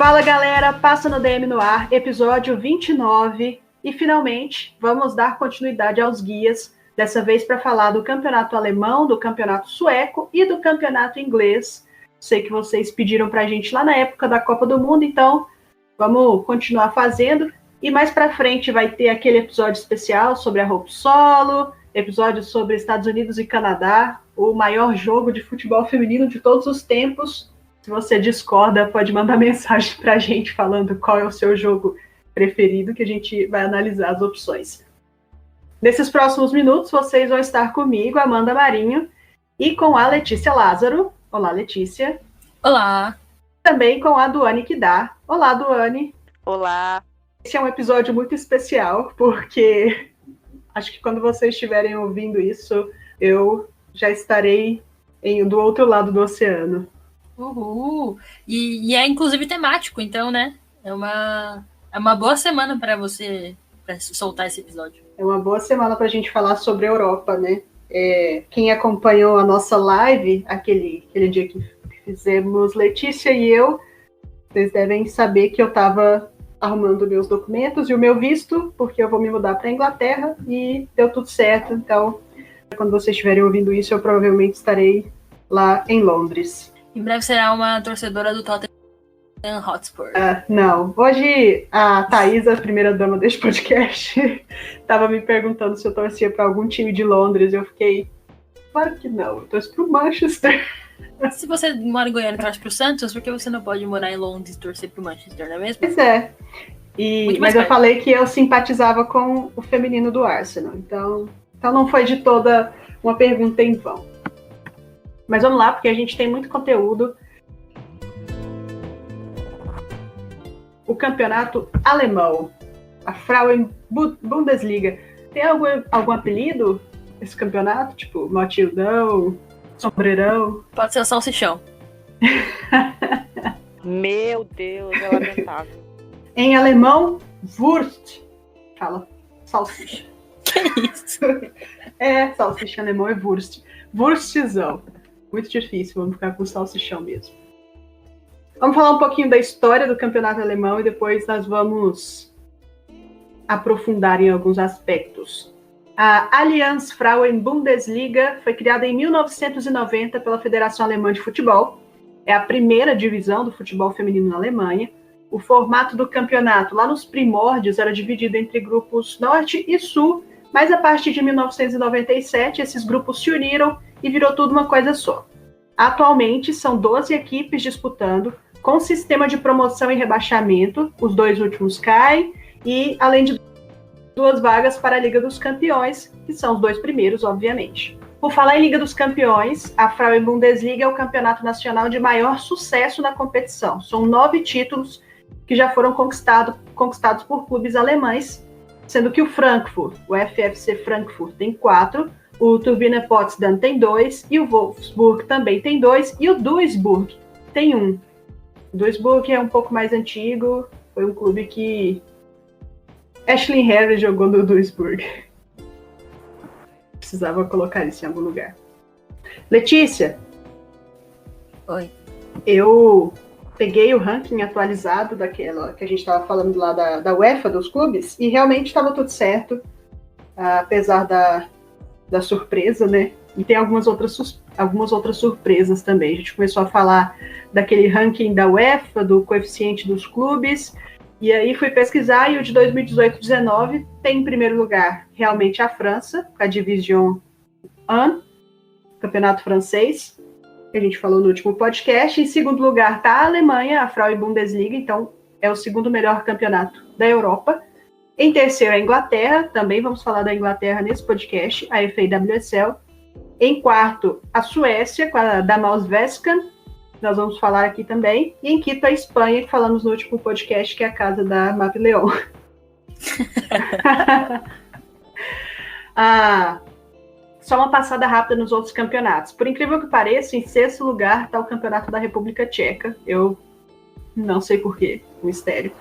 Fala galera, Passa no DM no ar, episódio 29 e finalmente vamos dar continuidade aos guias, dessa vez para falar do campeonato alemão, do campeonato sueco e do campeonato inglês. Sei que vocês pediram para a gente lá na época da Copa do Mundo, então vamos continuar fazendo. E mais para frente vai ter aquele episódio especial sobre a Hope Solo, episódio sobre Estados Unidos e Canadá, o maior jogo de futebol feminino de todos os tempos. Se você discorda, pode mandar mensagem pra gente falando qual é o seu jogo preferido, que a gente vai analisar as opções. Nesses próximos minutos, vocês vão estar comigo, Amanda Marinho, e com a Letícia Lázaro. Olá, Letícia. Olá. Também com a Duane Kidar. Olá, Duane. Olá. Esse é um episódio muito especial, porque acho que quando vocês estiverem ouvindo isso, eu já estarei do outro lado do oceano. Uhul! E é inclusive temático, então, né? É uma boa semana para você soltar esse episódio. É uma boa semana para a gente falar sobre a Europa, né? Quem acompanhou a nossa live, aquele dia que fizemos Letícia e eu, vocês devem saber que eu estava arrumando meus documentos e o meu visto, porque eu vou me mudar para a Inglaterra e deu tudo certo. Então, quando vocês estiverem ouvindo isso, eu provavelmente estarei lá em Londres. Em breve será uma torcedora do Tottenham Hotspur. Não. Hoje a Thaís, a primeira dama deste podcast, estava me perguntando se eu torcia para algum time de Londres. E eu fiquei, claro que não, eu torço para o Manchester. Se você mora em Goiânia e torce para o Santos, por que você não pode morar em Londres e torcer para o Manchester, não é mesmo? Pois é. Mas eu falei que eu simpatizava com o feminino do Arsenal. Então não foi de toda uma pergunta em vão. Mas vamos lá, porque a gente tem muito conteúdo. O campeonato alemão, a Frauen Bundesliga. Tem algum apelido esse campeonato? Tipo, Matildão, Sombreirão? Pode ser o Salsichão. Meu Deus, é lamentável. Em alemão, Wurst. Fala, salsicha. Que isso? Salsicha em alemão é Wurst. Wurstzão. Muito difícil, vamos ficar com salsichão mesmo. Vamos falar um pouquinho da história do campeonato alemão e depois nós vamos aprofundar em alguns aspectos. A Allianz Frauen Bundesliga foi criada em 1990 pela Federação Alemã de Futebol. É a primeira divisão do futebol feminino na Alemanha. O formato do campeonato, lá nos primórdios, era dividido entre grupos norte e sul, mas a partir de 1997 esses grupos se uniram e virou tudo uma coisa só. Atualmente são 12 equipes disputando, com sistema de promoção e rebaixamento, os dois últimos caem, e além de 2 vagas para a Liga dos Campeões, que são os 2 primeiros, obviamente. Por falar em Liga dos Campeões, a Frauen Bundesliga é o campeonato nacional de maior sucesso na competição. São 9 títulos que já foram conquistados por clubes alemães, sendo que o Frankfurt, o FFC Frankfurt, tem 4, o Turbine Potsdam tem 2, e o Wolfsburg também tem 2, e o Duisburg tem 1. O Duisburg é um pouco mais antigo, foi um clube que Ashley Harris jogou no Duisburg. Precisava colocar isso em algum lugar. Letícia. Oi. Eu peguei o ranking atualizado daquela que a gente estava falando lá da UEFA, dos clubes, e realmente estava tudo certo, apesar da surpresa, né? E tem algumas outras surpresas também. A gente começou a falar daquele ranking da UEFA, do coeficiente dos clubes, e aí fui pesquisar, e o de 2018-19 tem em primeiro lugar realmente a França, a Division 1, campeonato francês, que a gente falou no último podcast. Em segundo lugar está a Alemanha, a Frauen Bundesliga, então é o segundo melhor campeonato da Europa. Em terceiro, a Inglaterra, também vamos falar da Inglaterra nesse podcast, a FAWSL. Em quarto, a Suécia, com a Damallsvenskan, nós vamos falar aqui também. E em quinto, a Espanha, que falamos no último podcast, que é a casa da Map Leon. Só uma passada rápida nos outros campeonatos. Por incrível que pareça, em sexto lugar está o campeonato da República Tcheca. Eu não sei porquê, mistério.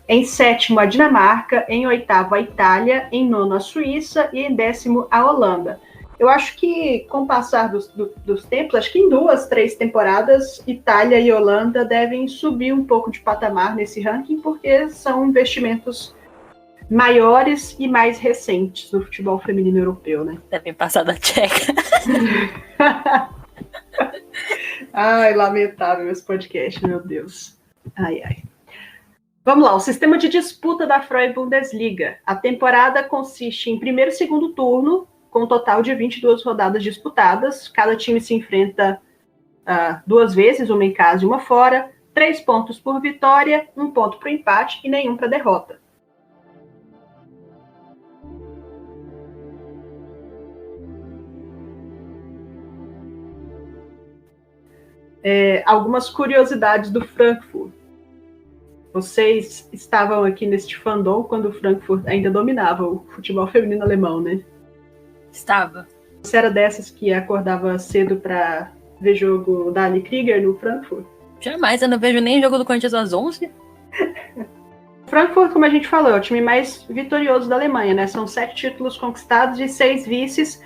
Em sétimo, a Dinamarca. Em oitavo, a Itália. Em nono, a Suíça. E em décimo, a Holanda. Eu acho que, com o passar dos tempos, acho que em 2, 3 temporadas, Itália e Holanda devem subir um pouco de patamar nesse ranking, porque são investimentos maiores e mais recentes no futebol feminino europeu, né? Devem passar da Tcheca. Ai, lamentável esse podcast, meu Deus. Ai, ai. Vamos lá, o sistema de disputa da Frauen Bundesliga. A temporada consiste em primeiro e segundo turno, com um total de 22 rodadas disputadas. Cada time se enfrenta 2 vezes, uma em casa e uma fora. 3 pontos por vitória, 1 ponto para o empate e nenhum para derrota. Algumas curiosidades do Frankfurt. Vocês estavam aqui neste fandom quando o Frankfurt ainda dominava o futebol feminino alemão, né? Estava. Você era dessas que acordava cedo para ver jogo da Ali Krieger no Frankfurt? Jamais, eu não vejo nem jogo do Corinthians às 11. Frankfurt, como a gente falou, é o time mais vitorioso da Alemanha, né? São 7 títulos conquistados e 6 vices.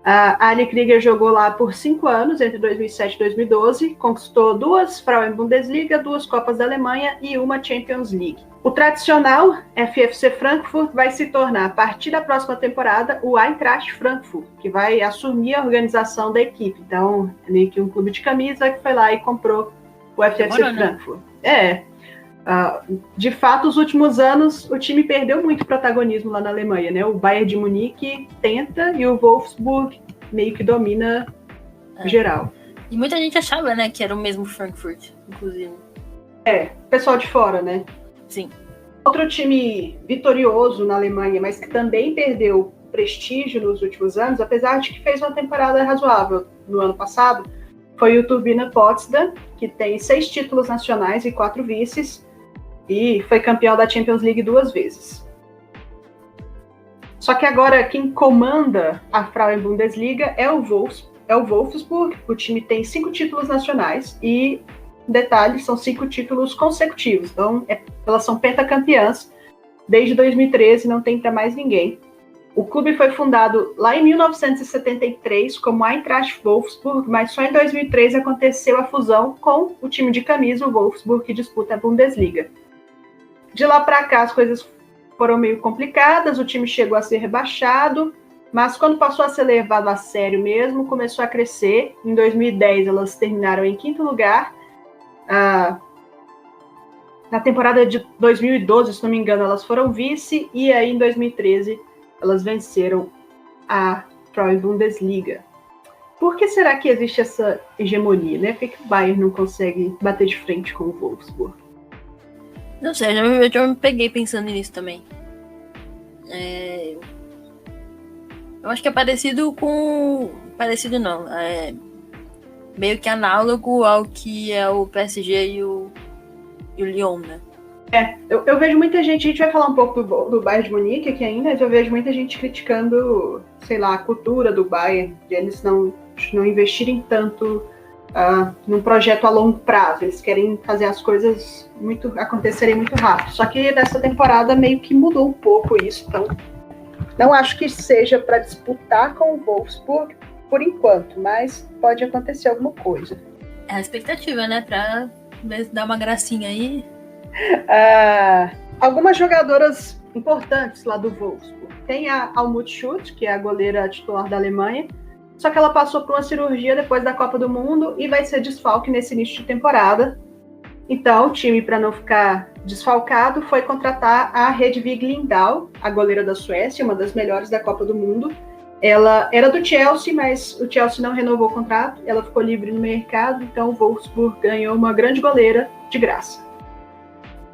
A Ali Krieger jogou lá por 5 anos, entre 2007 e 2012, conquistou 2 Frauen Bundesliga, 2 Copas da Alemanha e 1 Champions League. O tradicional FFC Frankfurt vai se tornar, a partir da próxima temporada, o Eintracht Frankfurt, que vai assumir a organização da equipe. Então, é meio que um clube de camisa que foi lá e comprou o FFC Frankfurt. De fato, os últimos anos, o time perdeu muito protagonismo lá na Alemanha, né? O Bayern de Munique tenta e o Wolfsburg meio que domina geral. E muita gente achava, né, que era o mesmo Frankfurt, inclusive. Pessoal de fora, né? Sim. Outro time vitorioso na Alemanha, mas que também perdeu prestígio nos últimos anos, apesar de que fez uma temporada razoável no ano passado, foi o Turbine Potsdam, que tem 6 títulos nacionais e 4 vices, e foi campeão da Champions League 2 vezes. Só que agora quem comanda a Frauen Bundesliga é o Wolfsburg. O time tem 5 títulos nacionais e, detalhe, são 5 títulos consecutivos. Então, elas são pentacampeãs. Desde 2013 não tem para mais ninguém. O clube foi fundado lá em 1973 como Eintracht Wolfsburg, mas só em 2013 aconteceu a fusão com o time de camisa, o Wolfsburg, que disputa a Bundesliga. De lá para cá as coisas foram meio complicadas, o time chegou a ser rebaixado, mas quando passou a ser levado a sério mesmo, começou a crescer. Em 2010 elas terminaram em 5º lugar. Na temporada de 2012, se não me engano, elas foram vice, e aí em 2013 elas venceram a Frauen Bundesliga. Por que será que existe essa hegemonia, né? Por que o Bayern não consegue bater de frente com o Wolfsburg? Não sei, eu já me peguei pensando nisso também. Eu acho que é parecido com... Parecido não. Meio que análogo ao que é o PSG e o Lyon, né? Eu vejo muita gente, a gente vai falar um pouco do Bayern de Munique aqui ainda, mas eu vejo muita gente criticando, sei lá, a cultura do Bayern, de eles não investirem tanto num projeto a longo prazo. Eles querem fazer as coisas acontecerem muito rápido. Só que nessa temporada meio que mudou um pouco isso, então não acho que seja para disputar com o Wolfsburg por enquanto, mas pode acontecer alguma coisa. É a expectativa, né? Pra dar uma gracinha aí. Algumas jogadoras importantes lá do Wolfsburg. Tem a Almut Schultz, que é a goleira titular da Alemanha, só que ela passou por uma cirurgia depois da Copa do Mundo e vai ser desfalque nesse início de temporada. Então, o time, para não ficar desfalcado, foi contratar a Hedvig Lindahl, a goleira da Suécia, uma das melhores da Copa do Mundo. Ela era do Chelsea, mas o Chelsea não renovou o contrato, ela ficou livre no mercado, então o Wolfsburg ganhou uma grande goleira de graça.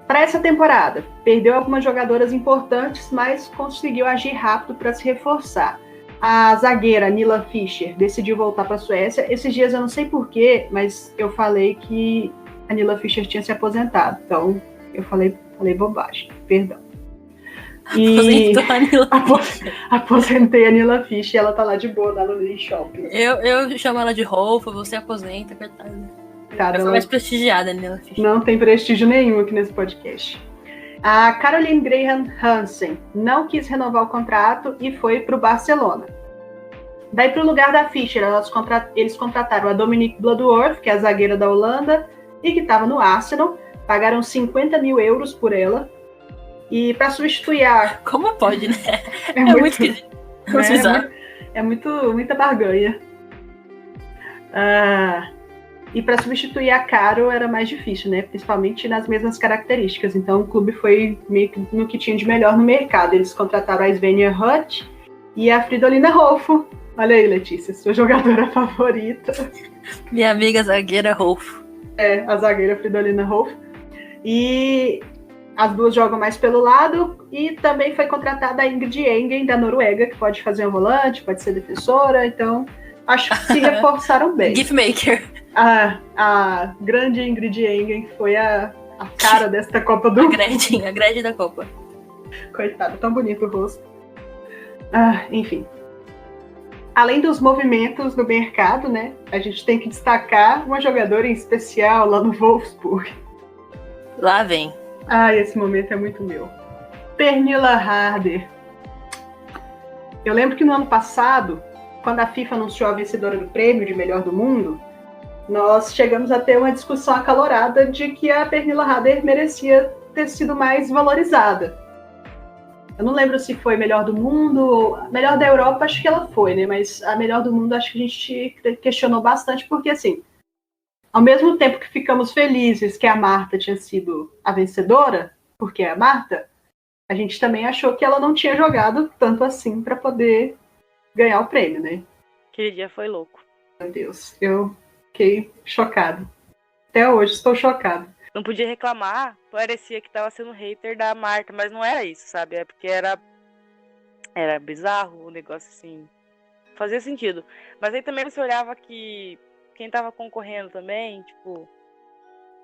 Para essa temporada, perdeu algumas jogadoras importantes, mas conseguiu agir rápido para se reforçar. A zagueira Nilla Fischer decidiu voltar para a Suécia. Esses dias eu não sei porquê, mas eu falei que a Nilla Fischer tinha se aposentado. Então eu falei bobagem, perdão. Aposentei a Nilla Fischer, ela tá lá de boa, lá no Shopping. Eu chamo ela de Rolfa, você aposenta, coitada. Ela foi mais prestigiada, Nilla Fischer. Não tem prestígio nenhum aqui nesse podcast. A Caroline Graham Hansen não quis renovar o contrato e foi para o Barcelona. Daí, pro lugar da Fischer, eles contrataram a Dominique Bloodworth, que é a zagueira da Holanda, e que estava no Arsenal. Pagaram 50 mil euros por ela. E para substituir a... Como pode, né? É muito muita barganha. E para substituir a Caro era mais difícil, né? Principalmente nas mesmas características. Então o clube foi meio que no que tinha de melhor no mercado. Eles contrataram a Svenja Hutt e a Fridolina Rolfo. Olha aí, Letícia, sua jogadora favorita. Minha amiga zagueira Rolfo. A zagueira Fridolina Rolfo. E as duas jogam mais pelo lado. E também foi contratada a Ingrid Engen, da Noruega, que pode fazer um volante, pode ser defensora. Então, acho que se reforçaram bem. Gift maker. A grande Ingrid Engen foi a cara desta Copa do Mundo. A grande da Copa. Coitada, tão bonito o rosto. Enfim. Além dos movimentos do mercado, né? A gente tem que destacar uma jogadora em especial lá no Wolfsburg. Lá vem. Esse momento é muito meu. Pernilla Harder. Eu lembro que no ano passado, quando a FIFA anunciou a vencedora do prêmio de melhor do mundo, nós chegamos a ter uma discussão acalorada de que a Pernilla Harder merecia ter sido mais valorizada. Eu não lembro se foi melhor do mundo, melhor da Europa, acho que ela foi, né? Mas a melhor do mundo, acho que a gente questionou bastante, porque assim, ao mesmo tempo que ficamos felizes que a Marta tinha sido a vencedora, porque é a Marta, a gente também achou que ela não tinha jogado tanto assim para poder ganhar o prêmio, né? Aquele dia foi louco. Meu Deus, eu fiquei chocado. Até hoje estou chocado. Não podia reclamar, parecia que tava sendo hater da Marta, mas não era isso, sabe? É porque era bizarro o negócio, assim. Fazia sentido. Mas aí também você olhava que quem tava concorrendo também, tipo...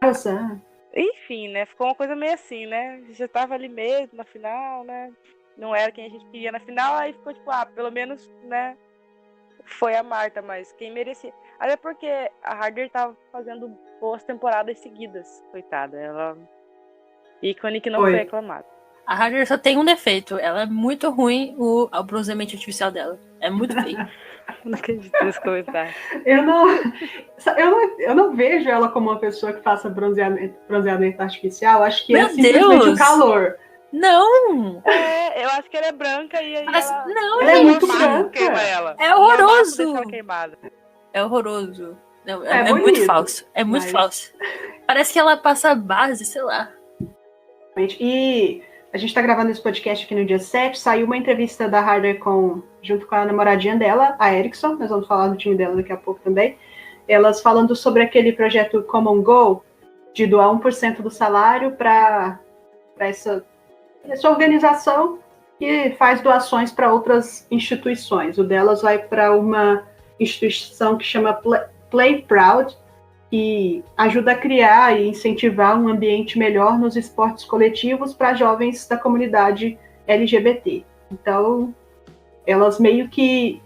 Nossa. Enfim, né? Ficou uma coisa meio assim, né? Já tava ali mesmo na final, né? Não era quem a gente queria na final, aí ficou tipo, pelo menos, né? Foi a Marta, mas quem merecia... Até porque a Harder tava fazendo boas temporadas seguidas, coitada. Ela... ícone que não foi reclamada. A Harder só tem um defeito. Ela é muito ruim o bronzeamento artificial dela. É muito feio. Não acredito nesse comentário. Eu não vejo ela como uma pessoa que faça bronzeamento artificial. Acho que é simplesmente o calor. Não! Eu acho que ela é branca e aí ela é muito branca. Ela. É horroroso. É horroroso. Não, é muito falso. É muito falso. Parece que ela passa base, sei lá. E a gente tá gravando esse podcast aqui no dia 7. Saiu uma entrevista da Harder junto com a namoradinha dela, a Eriksson. Nós vamos falar do time dela daqui a pouco também. Elas falando sobre aquele projeto Common Goal, de doar 1% do salário para essa organização que faz doações para outras instituições. O delas vai para uma instituição que chama Play Proud, que ajuda a criar e incentivar um ambiente melhor nos esportes coletivos para jovens da comunidade LGBT. Então, elas meio que...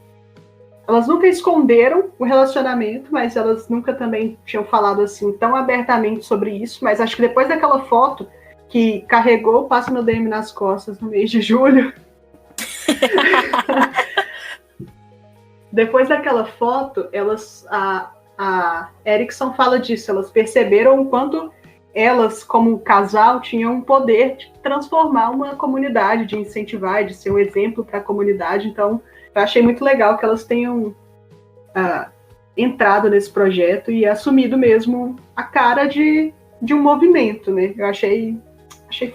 elas nunca esconderam o relacionamento, mas elas nunca também tinham falado assim tão abertamente sobre isso. Mas acho que depois daquela foto que carregou o Passa Meu DM nas costas no mês de julho... Depois daquela foto, a Eriksson fala disso, elas perceberam o quanto elas, como casal, tinham um poder de transformar uma comunidade, de incentivar, de ser um exemplo para a comunidade. Então, eu achei muito legal que elas tenham entrado nesse projeto e assumido mesmo a cara de um movimento, né? Eu achei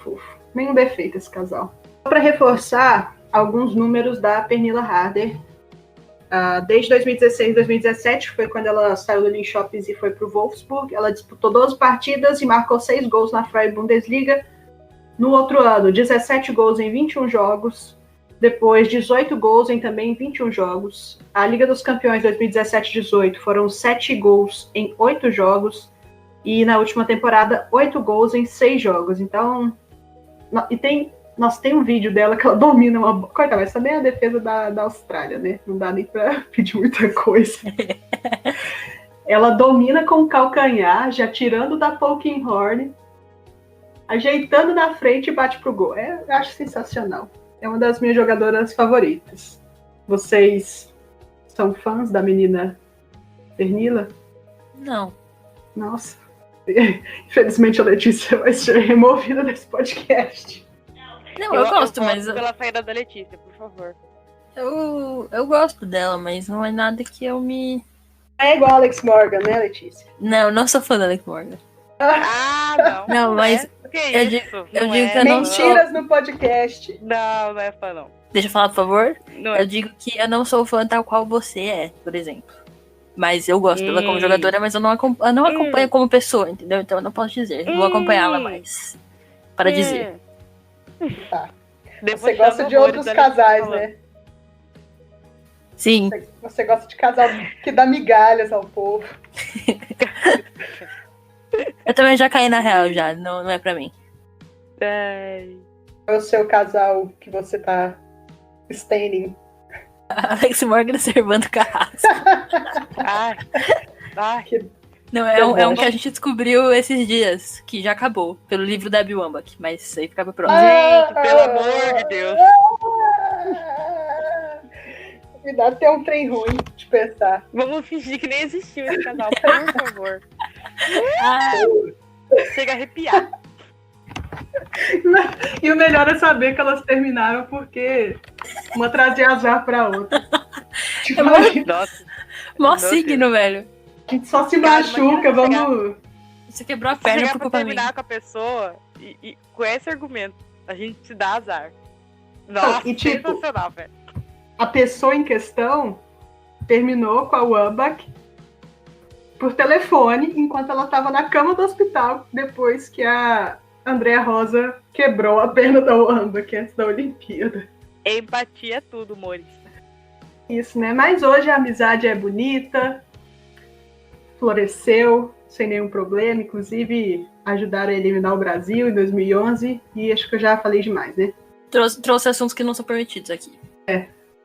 fofo. Nenhum defeito esse casal. Para reforçar alguns números da Pernilla Harder, desde 2016 e 2017, que foi quando ela saiu do Linköping e foi para o Wolfsburg. Ela disputou 12 partidas e marcou 6 gols na Freie Bundesliga. No outro ano, 17 gols em 21 jogos. Depois, 18 gols em também 21 jogos. A Liga dos Campeões 2017-18 foram 7 gols em 8 jogos. E na última temporada, 8 gols em 6 jogos. Então, Nossa, tem um vídeo dela que ela domina uma... Coitada, mas também é a defesa da Austrália, né? Não dá nem pra pedir muita coisa. Ela domina com o calcanhar, já tirando da poking horn, ajeitando na frente e bate pro gol. Eu acho sensacional. É uma das minhas jogadoras favoritas. Vocês são fãs da menina Pernilla? Não. Nossa. Infelizmente a Letícia vai ser removida desse podcast. Não, eu gosto, mas pela saída da Letícia, por favor. eu gosto dela, mas não é nada que eu me... É igual a Alex Morgan, né, Letícia? Não sou fã da Alex Morgan. Ah, não. Não, mas Que eu isso? digo que eu não sou... Mentiras no podcast. Não é fã, não. Deixa eu falar, por favor. Não é. Eu digo que eu não sou fã tal qual você é, por exemplo. Mas eu gosto dela como jogadora, mas eu não acompanho como pessoa, entendeu? Então eu não posso dizer. Vou acompanhá-la mais. Para dizer. Tá. Você gosta de outros casais, né? Sim. Você gosta de casal que dá migalhas ao povo. Eu também já caí na real, já. Não é pra mim. Ai. É o seu casal que você tá standing. Alex Morgan servando carrasco. Ai. Não, é um que a gente descobriu esses dias, que já acabou, pelo livro da Abby Wambach, mas isso aí fica pro próximo. Gente, pelo amor de Deus. Me dá até um trem ruim de pensar. Vamos fingir que nem existiu esse casal, por favor. Chega a arrepiar. E o melhor é saber que elas terminaram porque uma trazia azar pra outra. Tipo, Nossa. Mó signo, velho. A gente só se machuca, vamos... Você quebrou a perna chegar por pra culpa minha. terminar com a pessoa e com esse argumento, a gente se dá azar. Nossa, e, tipo, sensacional, velho. A pessoa em questão terminou com a Wambach por telefone enquanto ela estava na cama do hospital depois que a Andrea Rosa quebrou a perna da Wambach antes da Olimpíada. Empatia é tudo, Mores. Isso, né? Mas hoje a amizade é bonita, floresceu sem nenhum problema, inclusive ajudaram a eliminar o Brasil em 2011 e acho que eu já falei demais, né? Trouxe assuntos que não são permitidos aqui.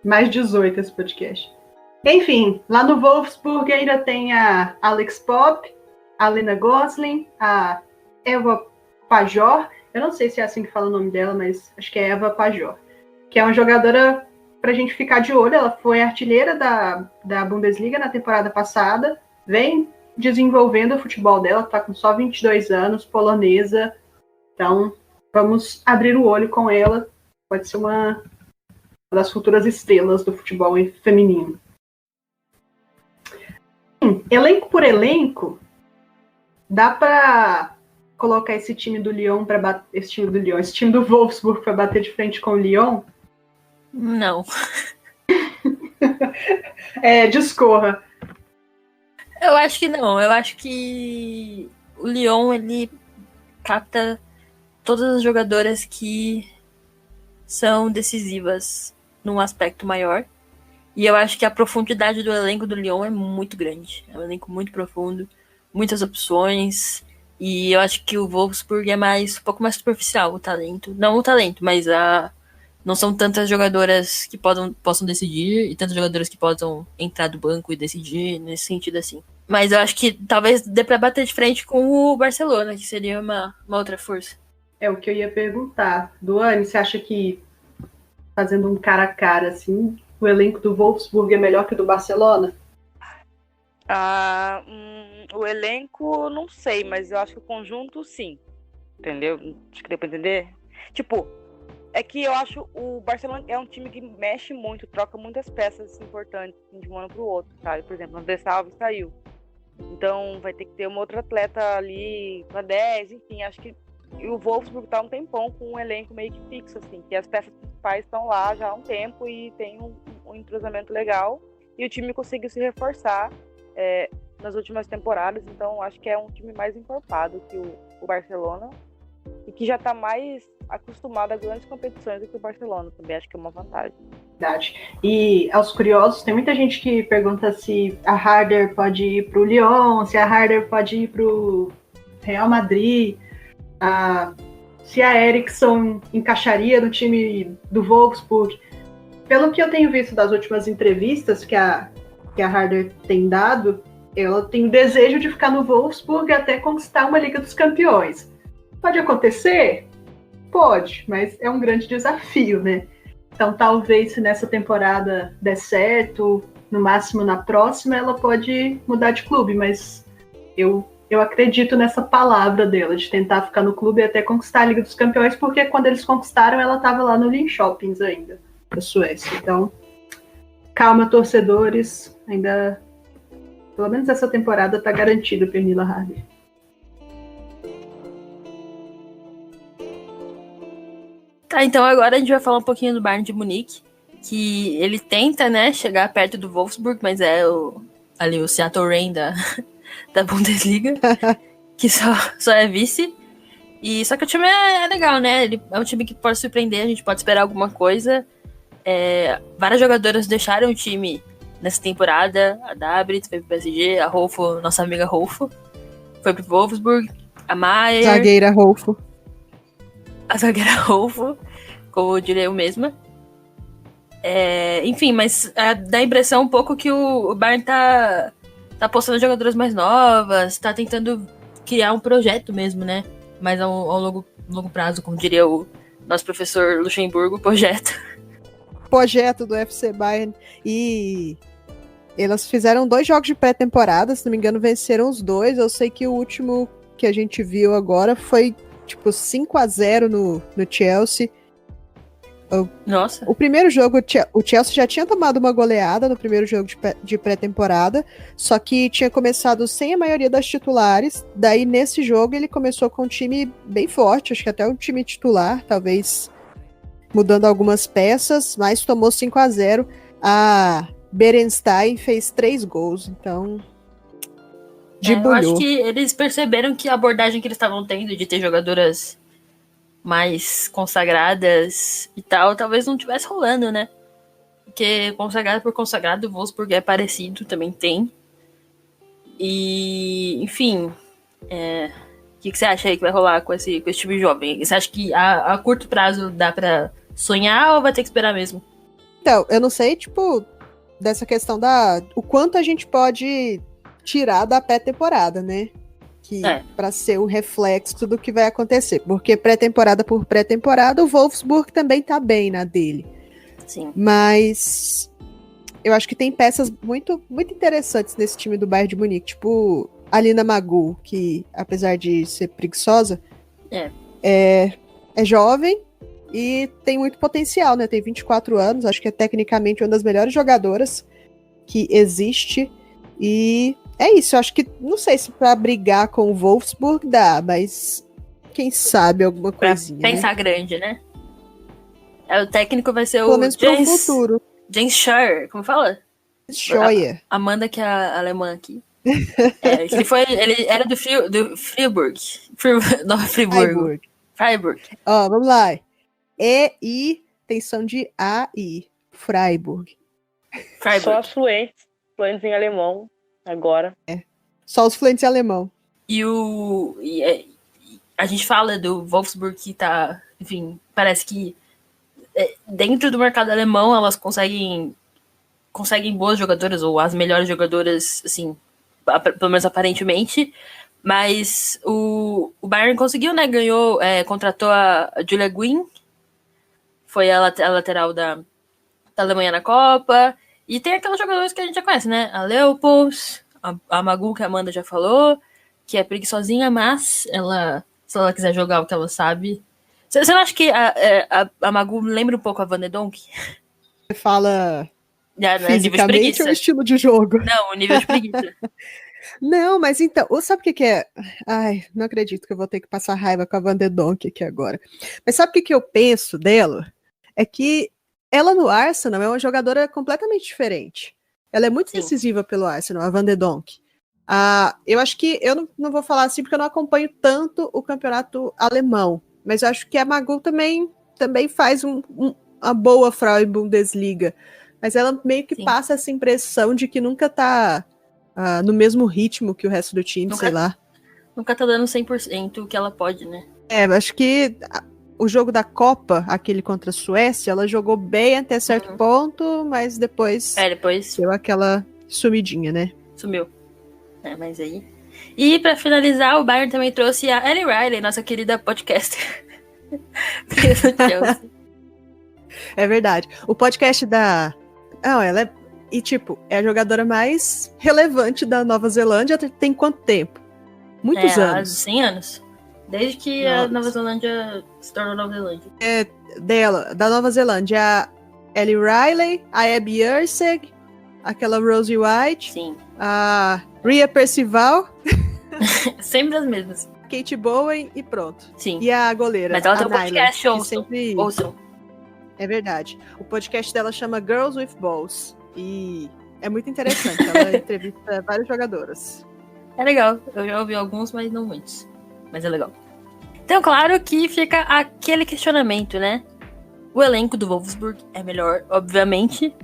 Mais 18 esse podcast. Enfim, lá no Wolfsburg ainda tem a Alex Popp, a Lena Gosling, a Eva Pajor. Eu não sei se é assim que fala o nome dela, mas acho que é Eva Pajor. Que é uma jogadora pra gente ficar de olho. Ela foi artilheira da Bundesliga na temporada passada. Vem desenvolvendo o futebol dela, tá com só 22 anos, polonesa. Então, vamos abrir o olho com ela. Pode ser uma das futuras estrelas do futebol feminino. Elenco por elenco, dá pra colocar esse time do Lyon para bater, esse time do Wolfsburg para bater de frente com o Lyon? Não. Discorra. Eu acho que não. Eu acho que o Lyon, ele capta todas as jogadoras que são decisivas num aspecto maior. E eu acho que a profundidade do elenco do Lyon é muito grande. É um elenco muito profundo, muitas opções. E eu acho que o Wolfsburg é um pouco mais superficial o talento. Não o talento, mas não são tantas jogadoras que possam decidir e tantas jogadoras que possam entrar do banco e decidir nesse sentido assim. Mas eu acho que talvez dê pra bater de frente com o Barcelona, que seria uma outra força. É o que eu ia perguntar. Duane, você acha que, fazendo um cara a cara, assim, o elenco do Wolfsburg é melhor que o do Barcelona? O elenco, não sei, mas eu acho que o conjunto, sim. Entendeu? Acho que deu pra entender. Tipo, é que eu acho o Barcelona é um time que mexe muito, troca muitas peças importantes de um ano pro outro, sabe? Por exemplo, o André Salve saiu. Então vai ter que ter uma outra atleta ali pra 10, enfim, acho que o Wolfsburg tá um tempão com um elenco meio que fixo, assim, que as peças principais estão lá já há um tempo e tem um entrosamento legal. E o time conseguiu se reforçar nas últimas temporadas, então acho que é um time mais encorpado que o Barcelona e que já tá mais acostumado a grandes competições do que o Barcelona, também acho que é uma vantagem. Verdade. E aos curiosos, tem muita gente que pergunta se a Harder pode ir pro Lyon, se a Harder pode ir pro Real Madrid, se a Eriksson encaixaria no time do Wolfsburg. Pelo que eu tenho visto das últimas entrevistas que a Harder tem dado, ela tem o desejo de ficar no Wolfsburg até conquistar uma Liga dos Campeões. Pode acontecer? Pode, mas é um grande desafio, né? Então talvez se nessa temporada der certo, No máximo, na próxima, ela pode mudar de clube, mas eu acredito nessa palavra dela, de tentar ficar no clube e até conquistar a Liga dos Campeões, porque quando eles conquistaram, ela estava lá no Linköping ainda, da Suécia. Então, calma, torcedores, ainda, pelo menos essa temporada está garantida, Pernilla Harder. Tá, então agora a gente vai falar um pouquinho do Bayern de Munique, que ele tenta, né, chegar perto do Wolfsburg, mas é ali o Seattle Reign da Bundesliga, que só é vice. E só que o time é legal, né? Ele é um time que pode surpreender, a gente pode esperar alguma coisa. Várias jogadoras deixaram o time nessa temporada. A Dabrit foi pro PSG, a Rolfo, nossa amiga Rolfo, foi pro Wolfsburg, a Maier... Zagueira Rolfo. A zagueira Rolfo, como eu diria eu mesma. Enfim, mas dá a impressão um pouco que o Bayern tá apostando em jogadoras mais novas, tá tentando criar um projeto mesmo, né? Mas ao longo prazo, como diria o nosso professor Luxemburgo, projeto Do FC Bayern. E elas fizeram 2 jogos de pré-temporada, se não me engano, venceram os 2. Eu sei que o último que a gente viu agora foi tipo 5-0 no Chelsea. Nossa. O primeiro jogo, o Chelsea já tinha tomado uma goleada no primeiro jogo de pré-temporada, só que tinha começado sem a maioria das titulares. Daí, nesse jogo, ele começou com um time bem forte, acho que até um time titular, talvez mudando algumas peças, mas tomou 5-0. A Berenstein fez 3 gols, então... Eu acho que eles perceberam que a abordagem que eles estavam tendo de ter jogadoras mais consagradas e tal, talvez não estivesse rolando, né? Porque consagrado por consagrado, o Wolfsburg é parecido, também tem. E, enfim, o que você acha aí que vai rolar com esse time jovem? Você acha que a curto prazo dá pra sonhar ou vai ter que esperar mesmo? Então, eu não sei, tipo, dessa questão o quanto a gente pode tirar da pré-temporada, né? Para ser o reflexo do que vai acontecer. Porque pré-temporada por pré-temporada, o Wolfsburg também tá bem na dele. Sim. Mas eu acho que tem peças muito, muito interessantes nesse time do Bayern de Munique. Tipo, a Lina Magu, que apesar de ser preguiçosa, é jovem e tem muito potencial, né? Tem 24 anos, acho que é tecnicamente uma das melhores jogadoras que existe. E é isso, eu acho que, não sei se pra brigar com o Wolfsburg dá, mas quem sabe alguma coisinha, pra pensar, né? Grande, né? O técnico vai ser pelo menos pro futuro. James Scheuer, como fala? Scheuer. Amanda, que é a alemã aqui. Ele era do Freiburg. Freiburg. Ó, vamos lá. E-I, tensão de A-I. Freiburg. Só as fluentes em alemão, agora. Só os fluentes em alemão. E a gente fala do Wolfsburg que tá, enfim, parece que dentro do mercado alemão elas conseguem boas jogadoras, ou as melhores jogadoras, assim, pelo menos aparentemente, mas o Bayern conseguiu, né, ganhou, contratou a Julia Guin, foi a lateral da Alemanha na Copa, e tem aquelas jogadoras que a gente já conhece, né, a Leopolds, a Magu, que a Amanda já falou, que é preguiçosinha, mas se ela quiser jogar o que ela sabe... Você não acha que a Magu lembra um pouco a Van de Donk? Você fala fisicamente ou estilo de jogo? Não, o nível de preguiça. Não, mas então, sabe o que é? Ai, não acredito que eu vou ter que passar raiva com a Van de Donk aqui agora. Mas sabe o que eu penso dela? É que ela no Arsenal é uma jogadora completamente diferente. Ela é muito decisiva pelo Arsenal, a Van de Donk. Eu acho que, eu não vou falar assim porque eu não acompanho tanto o campeonato alemão, mas eu acho que a Magu também faz uma boa Frauen Bundesliga, mas ela meio que passa essa impressão de que nunca tá no mesmo ritmo que o resto do time, sei lá. Nunca tá dando 100% o que ela pode, né? Acho que o jogo da Copa, aquele contra a Suécia, ela jogou bem até certo ponto, mas depois deu aquela sumidinha, né? Sumiu. Mas aí... E pra finalizar, o Bayern também trouxe a Ellie Riley, nossa querida podcaster. É verdade. O podcast da... Não, ela E, tipo, é a jogadora mais relevante da Nova Zelândia. Tem quanto tempo? Muitos Há anos. 100 anos. Desde que a Nova Zelândia se tornou Nova Zelândia. Da Nova Zelândia, a Ellie Riley, a Abby Erceg, aquela Rosie White, Sim. a Rhea Percival, Sempre as mesmas. Kate Bowen e pronto. Sim. E a goleira. Mas ela a tem um Nyla, podcast, que ouçam. sempre... Ouçam. É verdade. O podcast dela chama Girls with Balls. E é muito interessante. Ela entrevista várias jogadoras. É legal. Eu já ouvi alguns, mas não muitos. Mas é legal. Então, claro que fica aquele questionamento, né? O elenco do Wolfsburg é melhor, obviamente.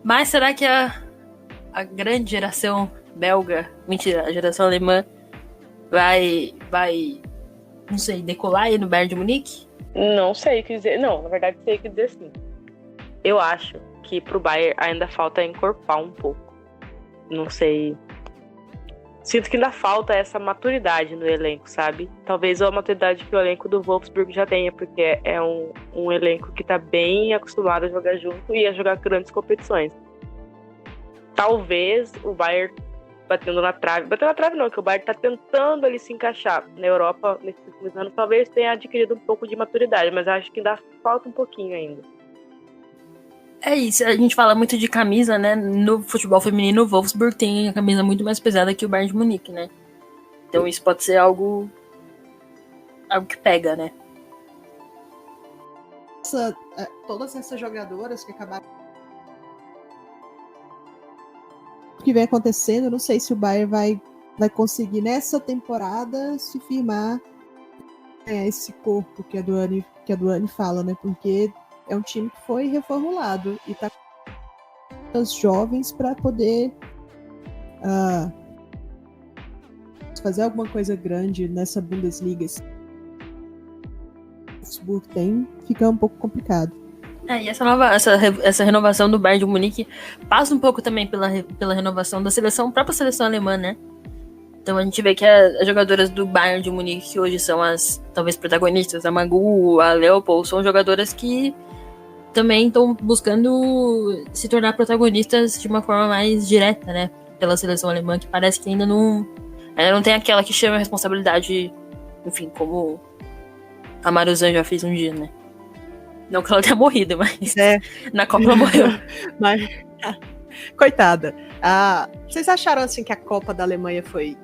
Mas será que a grande geração belga, mentira, a geração alemã, vai, não sei, decolar aí no Bayern de Munique? Não sei o que dizer. Não, na verdade sei o que dizer sim. Eu acho que pro Bayern ainda falta encorpar um pouco. Não sei. Sinto que ainda falta essa maturidade no elenco, sabe? Talvez a maturidade que o elenco do Wolfsburg já tenha, porque é um elenco que tá bem acostumado a jogar junto e a jogar grandes competições. Talvez o Bayern batendo na trave não, que o Bayern tá tentando ali se encaixar na Europa nesses últimos anos, talvez tenha adquirido um pouco de maturidade, mas acho que ainda falta um pouquinho ainda. É isso, a gente fala muito de camisa, né? No futebol feminino, o Wolfsburg tem a camisa muito mais pesada que o Bayern de Munique, né? Então isso pode ser algo que pega, né? Todas essas jogadoras que acabaram... O que vem acontecendo, eu não sei se o Bayern vai conseguir nessa temporada se firmar esse corpo que a Duane fala, né? Porque é um time que foi reformulado e tá com os jovens para poder fazer alguma coisa grande nessa Bundesliga. O Wolfsburg fica um pouco complicado. E essa renovação do Bayern de Munique passa um pouco também pela renovação da própria seleção alemã, né? Então a gente vê que as jogadoras do Bayern de Munique, que hoje são as talvez protagonistas, a Magu, a Leopold, são jogadoras que também estão buscando se tornar protagonistas de uma forma mais direta, né? Pela seleção alemã, que parece que ainda não tem aquela que chama a responsabilidade, enfim, como a Maruzan já fez um dia, né? Não que ela tenha morrido, mas na Copa ela morreu. Mas, coitada. Vocês acharam assim que a Copa da Alemanha foi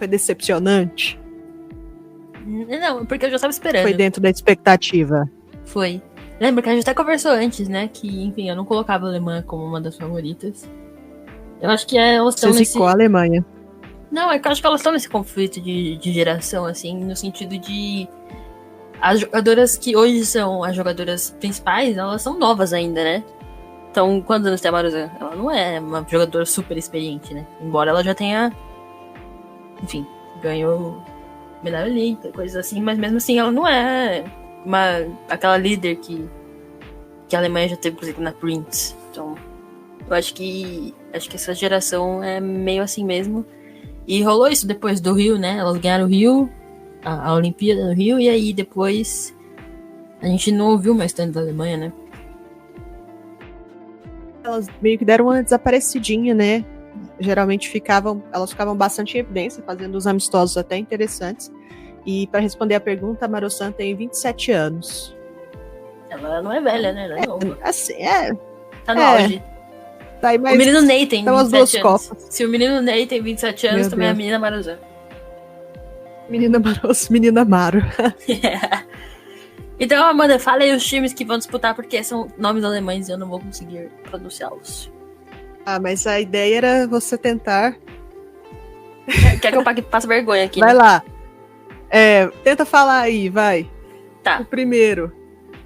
decepcionante? Não, porque eu já estava esperando. Foi dentro da expectativa? Foi. Lembra que a gente até conversou antes, né? Que, enfim, eu não colocava a Alemanha como uma das favoritas. Eu acho que elas estão nesse... a Alemanha. Não, é que eu acho que elas estão nesse conflito de geração, assim, no sentido de... As jogadoras que hoje são as jogadoras principais, elas são novas ainda, né? Então, quantos anos tem a Maruzan? Ela não é uma jogadora super experiente, né? Embora ela já tenha... Enfim, ganhou medalha olímpica, coisas assim, mas mesmo assim ela não é aquela líder que a Alemanha já teve, por exemplo, na Prince. Então, eu acho que essa geração é meio assim mesmo. E rolou isso depois do Rio, né? Elas ganharam o Rio, a Olimpíada no Rio, e aí depois a gente não ouviu mais tanto da Alemanha, né? Elas meio que deram uma desaparecidinha, né? Geralmente elas ficavam bastante em evidência, fazendo uns amistosos até interessantes. E para responder a pergunta, a Maruzan tem 27 anos. Ela não é velha, né? Ela é nova. Assim, tá no auge. Tá aí, mas o menino Ney tem 27 duas anos. Copas. Se o menino Ney tem 27 anos, também é a menina Maruzan. Menina Maro. Então, Amanda, fala aí os times que vão disputar, porque são nomes alemães e eu não vou conseguir pronunciá-los. Mas a ideia era você tentar... Quer que eu passe vergonha aqui, Vai né? lá. Tenta falar aí, vai. Tá. O primeiro.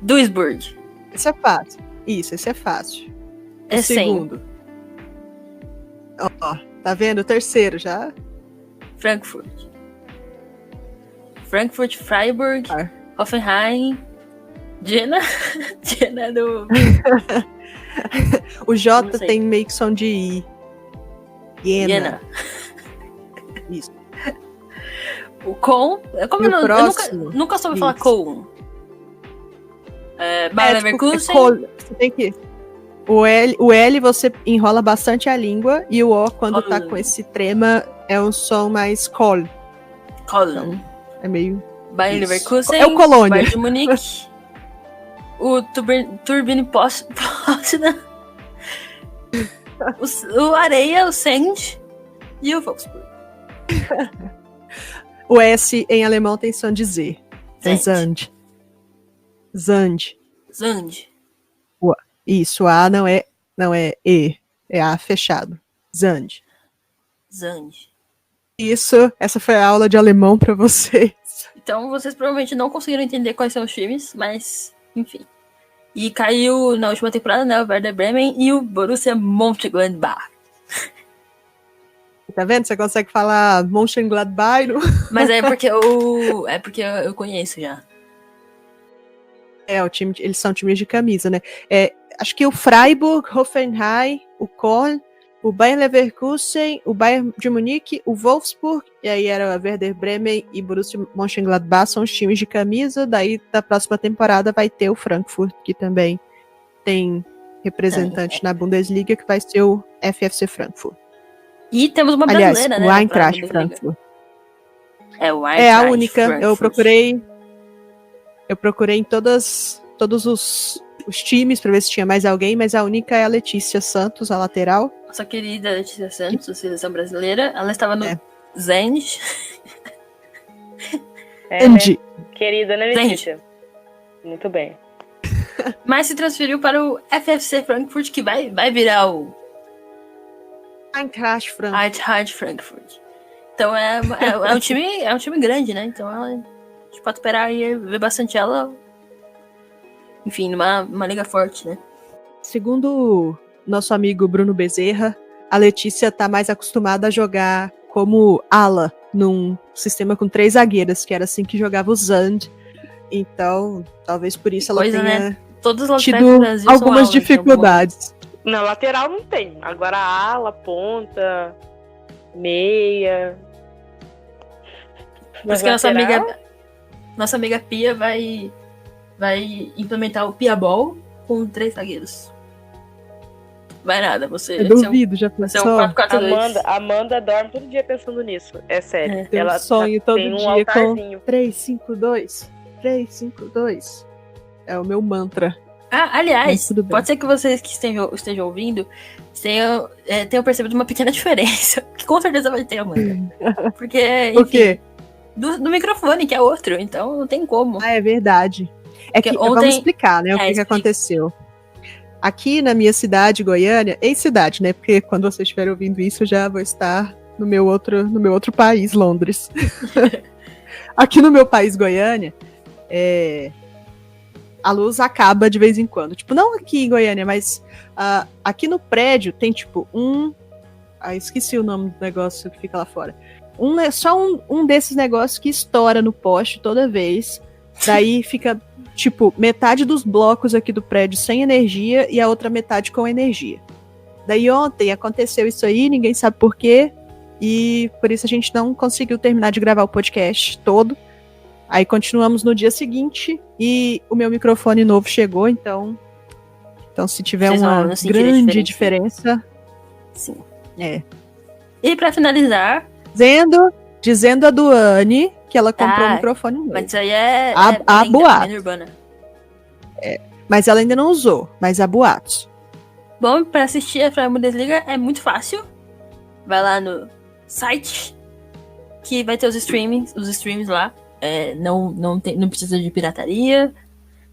Duisburg. Esse é fácil. Isso, esse é fácil. O segundo. Ó, tá vendo? O terceiro já. Frankfurt, Freiburg, Hoffenheim, Jena. Jena do... O J tem meio que som de I. Jena. Isso. O Con. Como eu nunca soube falar Con. Bayer Leverkusen. Você tem que. O L você enrola bastante a língua e o O, quando tá com esse trema, é um som mais Kol. Köln. É meio... Bayern isso. Leverkusen. É o Colônia. Bayern de Munique. O Turbine Potsdam. O Areia, o Sand e o Wolfsburg. O S em alemão tem som de Z. É Zand. Zand. Zand. Isso, A não é E. É A fechado. Zand. Zand. Isso, essa foi a aula de alemão pra vocês. Então vocês provavelmente não conseguiram entender quais são os times, mas enfim. E caiu na última temporada, né, o Werder Bremen e o Borussia Mönchengladbach. Tá vendo? Você consegue falar Mönchengladbach? Mas é porque eu conheço já. O time, eles são times de camisa, né? Acho que o Freiburg, Hoffenheim, o Köln, o Bayern Leverkusen, o Bayern de Munique, o Wolfsburg, e aí era o Werder Bremen e Borussia Mönchengladbach, são os times de camisa. Daí, da próxima temporada, vai ter o Frankfurt, que também tem representante na Bundesliga, que vai ser o FFC Frankfurt. E temos uma Aliás, brasileira, né? o Eintracht Frankfurt. O É a Eintracht única. Frankfurt. Eu procurei em todos os times para ver se tinha mais alguém, mas a única é a Letícia Santos, a lateral. Nossa querida Letícia Santos, da seleção brasileira. Ela estava no Zend. Andy. Querida, né, Letícia? Muito bem. Mas se transferiu para o FFC Frankfurt, que vai virar o Eintracht Frankfurt. Eintracht Frankfurt. Então é um time grande, né? Então a gente pode esperar e ver bastante ela. Enfim, numa liga forte, né? Segundo nosso amigo Bruno Bezerra, a Letícia tá mais acostumada a jogar como ala num sistema com 3 zagueiras, que era assim que jogava o Zand. Então, talvez por isso ela tenha, né? Todos os tido do Brasil algumas dificuldades. Na lateral não tem. Agora ala, ponta, meia. Por isso que nossa amiga Pia vai implementar o Pia Ball com 3 zagueiros. Vai nada, você. Eu duvido, já Você é pensou? um 4-4-2. Amanda dorme todo dia pensando nisso. É sério. Eu Ela sonho todo tem um dia altarzinho. com 3-5-2. 3-5-2. É o meu mantra. Aliás, tudo bem. pode ser que vocês que estejam ouvindo tenham percebido uma pequena diferença. Que com certeza vai ter, Amanda. Porque, enfim, O quê? do microfone, que é outro. Então não tem como. É verdade. Porque Que ontem- vamos explicar, né, o que explica. aconteceu. Aqui na minha cidade, Goiânia, ex-cidade, né, porque quando vocês estiverem ouvindo isso, eu já vou estar no meu outro país, Londres. Aqui no meu país, Goiânia, a luz acaba de vez em quando. Tipo, não aqui em Goiânia, mas aqui no prédio tem, tipo, esqueci o nome do negócio que fica lá fora. Só um desses negócios que estoura no poste toda vez. Daí fica, tipo, metade dos blocos aqui do prédio sem energia e a outra metade com energia. Daí ontem aconteceu isso aí, ninguém sabe por quê. E por isso a gente não conseguiu terminar de gravar o podcast todo. Aí continuamos no dia seguinte e o meu microfone novo chegou, então se tiver Vocês uma vão sentir a grande diferença. Sim. É. E pra finalizar, Dizendo a Duane que ela comprou um Ah, microfone novo. mas isso aí Há lenda boatos. urbana. Mas ela ainda não usou, mas há boatos. Bom, pra assistir a Bundesliga é muito fácil. Vai lá no site que vai ter os streams lá. Não precisa de pirataria,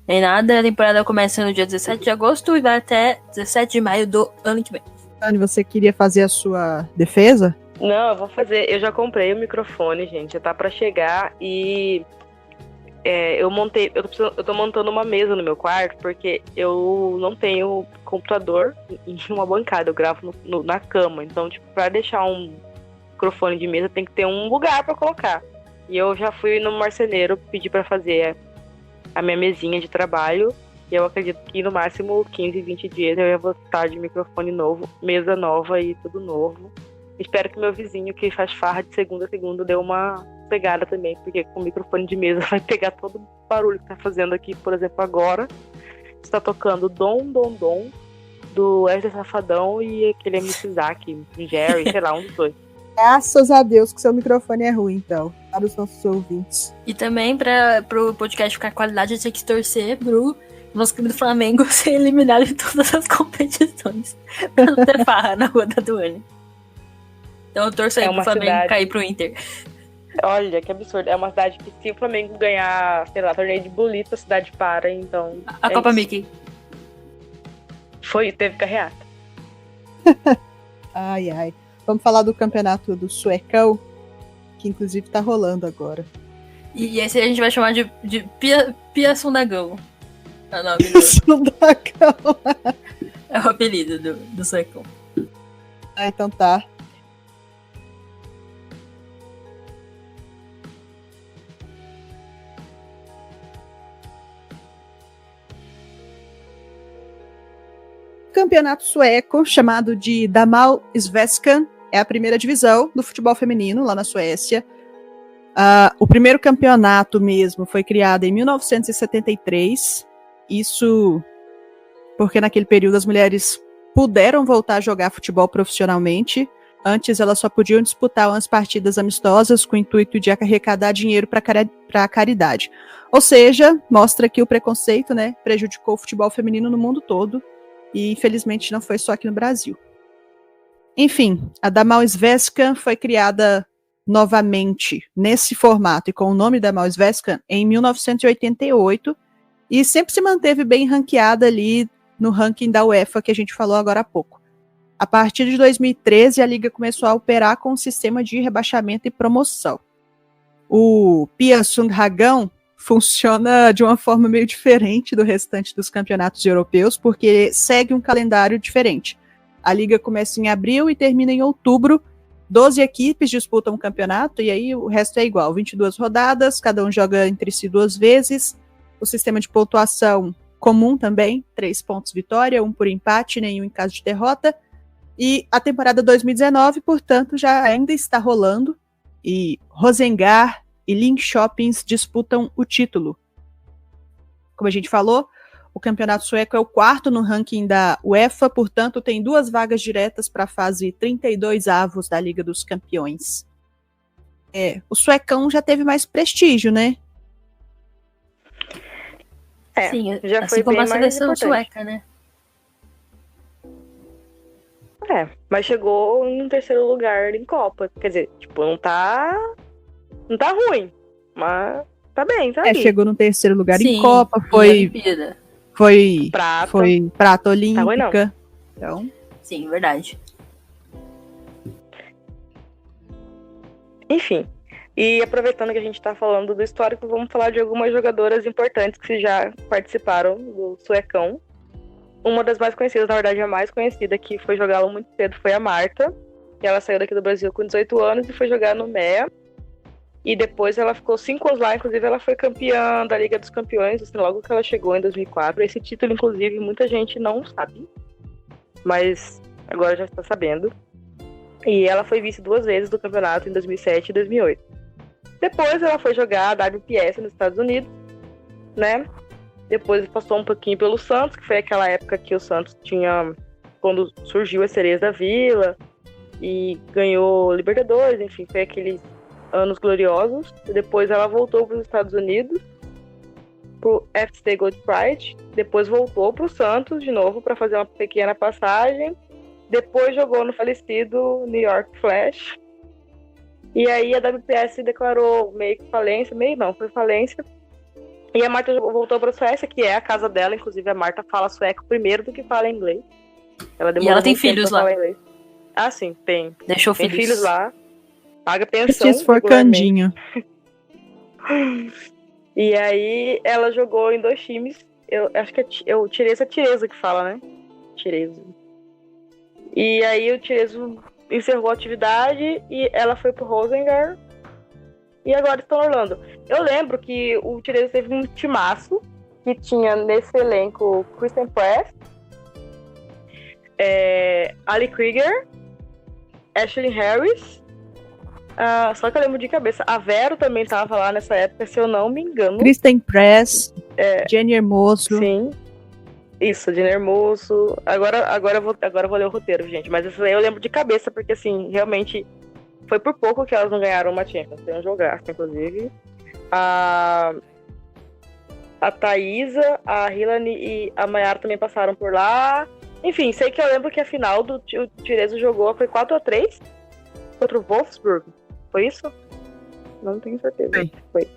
nem nada. A temporada começa no dia 17 de agosto e vai até 17 de maio do ano que vem. Duane, você queria fazer a sua defesa? Não, eu vou fazer. Eu já comprei o microfone, gente. Já tá pra chegar e eu tô montando uma mesa no meu quarto porque eu não tenho computador e uma bancada. Eu gravo na cama. Então, tipo, pra deixar um microfone de mesa tem que ter um lugar pra colocar. E eu já fui no marceneiro pedir pra fazer a minha mesinha de trabalho. E eu acredito que no máximo 15, 20 dias eu ia voltar de microfone novo, mesa nova e tudo novo. Espero que meu vizinho, que faz farra de segunda a segunda, dê uma pegada também, porque com o microfone de mesa vai pegar todo o barulho que tá fazendo aqui, por exemplo, agora. Está tocando Dom, Dom, Dom, do Wesley Safadão e aquele MC Zack, Jerry, sei lá, um dos dois. Graças a Deus que seu microfone é ruim, então, para os nossos ouvintes. E também, pro podcast ficar qualidade, a gente tem que torcer pro nosso time do Flamengo ser eliminado em todas as competições. Pra não ter farra na rodada do ano. Então eu torço aí pro Flamengo cair pro Inter. Olha, que absurdo. É uma cidade que, se o Flamengo ganhar, sei lá, torneio de bolito, a cidade para, então... A Copa isso. Mickey. Teve carreata. Ai, ai. Vamos falar do campeonato do Suecão, que inclusive tá rolando agora. E esse a gente vai chamar de Pia Sundagão. É o nome Pia Sundagão. É o apelido do Suecão. Ah, então tá. Campeonato sueco, chamado de Damallsvenskan, é a primeira divisão do futebol feminino lá na Suécia. O primeiro campeonato mesmo foi criado em 1973. Isso porque naquele período as mulheres puderam voltar a jogar futebol profissionalmente. Antes elas só podiam disputar umas partidas amistosas com o intuito de arrecadar dinheiro para a caridade. Ou seja, mostra que o preconceito, né, prejudicou o futebol feminino no mundo todo. E, infelizmente, não foi só aqui no Brasil. Enfim, a Damallsvenskan foi criada novamente nesse formato e com o nome Damallsvenskan em 1988 e sempre se manteve bem ranqueada ali no ranking da UEFA que a gente falou agora há pouco. A partir de 2013, a liga começou a operar com um sistema de rebaixamento e promoção. O Pia Sundhagão funciona de uma forma meio diferente do restante dos campeonatos europeus, porque segue um calendário diferente. A liga começa em abril e termina em outubro. 12 equipes disputam o campeonato, e aí o resto é igual. 22 rodadas, cada um joga entre si 2 vezes. O sistema de pontuação comum também, 3 pontos vitória, 1 por empate, nenhum em caso de derrota. E a temporada 2019, portanto, já ainda está rolando, e Rosengård e Linköping disputam o título. Como a gente falou, o campeonato sueco é o 4º no ranking da UEFA, portanto tem 2 vagas diretas para a fase 32avos da Liga dos Campeões. O suecão já teve mais prestígio, né? Sim, já assim foi como bem a seleção mais sueca, né? Mas chegou em 3º lugar em Copa. Quer dizer, tipo, não tá ruim, mas tá bem, tá aqui. Chegou no 3º lugar Sim, em Copa, foi prata olímpica. Tá ruim, não. Então, sim, verdade. Enfim, e aproveitando que a gente tá falando do histórico, vamos falar de algumas jogadoras importantes que já participaram do Suecão. Uma das mais conhecidas, na verdade a mais conhecida, que foi jogá-lo muito cedo, foi a Marta. E ela saiu daqui do Brasil com 18 anos e foi jogar no MEA. E depois ela ficou 5 anos lá, inclusive ela foi campeã da Liga dos Campeões, assim, logo que ela chegou em 2004. Esse título, inclusive, muita gente não sabe, mas agora já está sabendo. E ela foi vice 2 vezes do campeonato em 2007 e 2008. Depois ela foi jogar a WPS nos Estados Unidos, né? Depois passou um pouquinho pelo Santos, que foi aquela época que o Santos tinha, quando surgiu as Sereias da Vila, e ganhou Libertadores, enfim, foi aqueles anos gloriosos. E depois ela voltou para os Estados Unidos, pro FC Gold Pride, depois voltou para o Santos de novo para fazer uma pequena passagem, depois jogou no falecido New York Flash, e aí a WPS declarou meio que falência, foi falência, e a Marta voltou para a Suécia, que é a casa dela. Inclusive a Marta fala sueco primeiro do que fala inglês. E ela tem filhos lá. Ah, sim, tem. Deixou tem filhos lá. Paga pensão. Esforcandinho. E aí ela jogou em 2 times. Eu acho que é o Tiresa que fala, né? Tiresa. E aí o Tiresa encerrou a atividade e ela foi pro Rosengård. E agora estão no Orlando. Eu lembro que o Tiresa teve um timaço que tinha nesse elenco Kristen Press, Ali Krieger, Ashley Harris. Só que eu lembro de cabeça. A Vero também tava lá nessa época, se eu não me engano. Kristen Press, Jenny Hermoso. Sim. Isso, Dina Hermoso. Agora eu vou ler o roteiro, gente. Mas isso aí eu lembro de cabeça, porque assim, realmente foi por pouco que elas não ganharam uma Champions. Tem um jogaço, inclusive. A Thaísa, a Hilane e a Mayara também passaram por lá. Enfim, sei que eu lembro que a final do Tirezo jogou foi 4-3 contra o Wolfsburg. Foi isso? Não tenho certeza. Foi.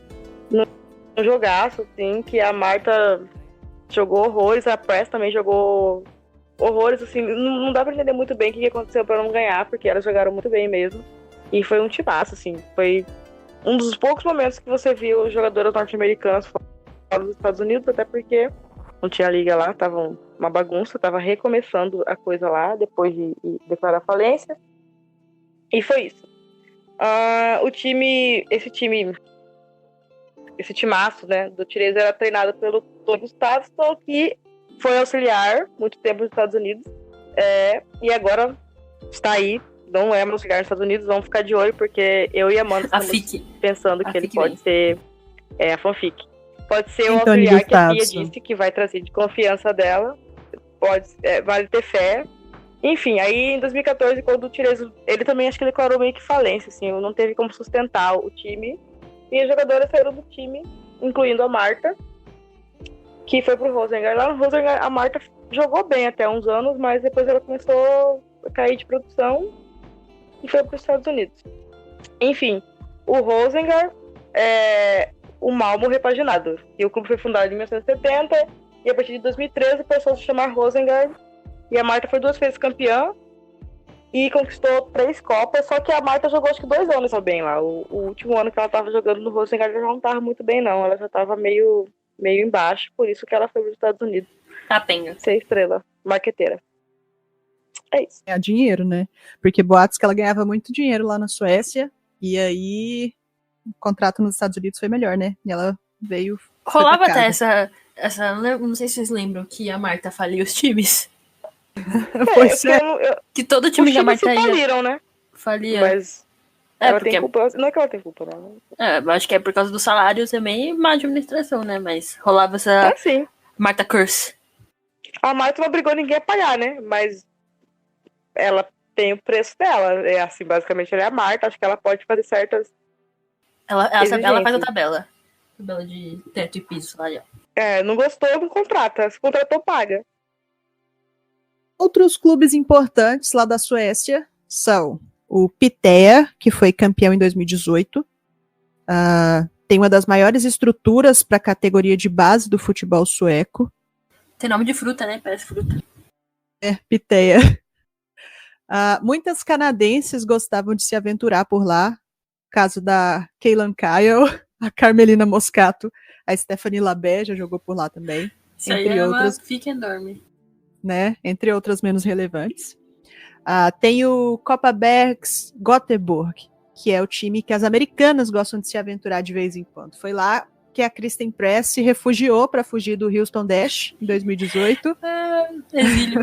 Um jogaço, assim, que a Marta jogou horrores, a Press também jogou horrores, assim, não dá pra entender muito bem o que aconteceu pra não ganhar, porque elas jogaram muito bem mesmo. E foi um timaço, assim, foi um dos poucos momentos que você viu jogadoras norte-americanas fora dos Estados Unidos, até porque não tinha liga lá, tava uma bagunça, tava recomeçando a coisa lá, depois de declarar falência. E foi isso. Esse timaço, né, do Tirezo era treinado pelo Tony Gustavo, que foi auxiliar muito tempo nos Estados Unidos, e agora está aí, não é mais auxiliar nos Estados Unidos, vamos ficar de olho, porque eu e a Amanda estamos pensando que ele pode ser a fanfic. Pode ser o auxiliar que a Pia disse que vai trazer de confiança dela, vale ter fé. Enfim, aí em 2014, quando o Tirezo, ele também acho que declarou meio que falência, assim, não teve como sustentar o time. E as jogadoras saíram do time, incluindo a Marta, que foi pro Rosengard. Lá no Rosengard, a Marta jogou bem até uns anos, mas depois ela começou a cair de produção e foi pros Estados Unidos. Enfim, o Rosengard é o Malmo repaginado. E o clube foi fundado em 1970 e a partir de 2013 passou a se chamar Rosengard. E a Marta foi 2 vezes campeã e conquistou 3 Copas, só que a Marta jogou acho que 2 anos só bem lá. O último ano que ela tava jogando no Rosengard, ela já não tava muito bem, não. Ela já tava meio embaixo, por isso que ela foi para os Estados Unidos. Capenga. Ser estrela, marqueteira. É isso. Ganhar dinheiro, né? Porque boatos que ela ganhava muito dinheiro lá na Suécia, e aí o contrato nos Estados Unidos foi melhor, né? E ela veio... Rolava até essa... Não sei se vocês lembram que a Marta falia os times. Pois é. Que todo time da Marta ia... faliram, né? Falia. Mas ela tem culpa. Não é que ela tem culpa, não. Acho que é por causa do salário também e má administração, né? Mas rolava essa sim. Marta Curse. A Marta não obrigou ninguém a pagar, né? Mas ela tem o preço dela. É assim, basicamente, ela é a Marta. Acho que ela pode fazer certas... Ela faz a tabela. Tabela de teto e piso salarial. Não gostou, não contrata. Se contratou, paga. Outros clubes importantes lá da Suécia são o Pitea, que foi campeão em 2018. Tem uma das maiores estruturas para a categoria de base do futebol sueco. Tem nome de fruta, né? Parece fruta. Pitea. Muitas canadenses gostavam de se aventurar por lá. Caso da Kaylan Kyle, a Carmelina Moscato, a Stephanie Labé já jogou por lá também. Isso entre aí é outras. Fica e dorme. Né, entre outras menos relevantes. Tem o Kopparbergs Göteborg, que é o time que as americanas gostam de se aventurar de vez em quando. Foi lá que a Kristen Press se refugiou para fugir do Houston Dash em 2018. Exílio.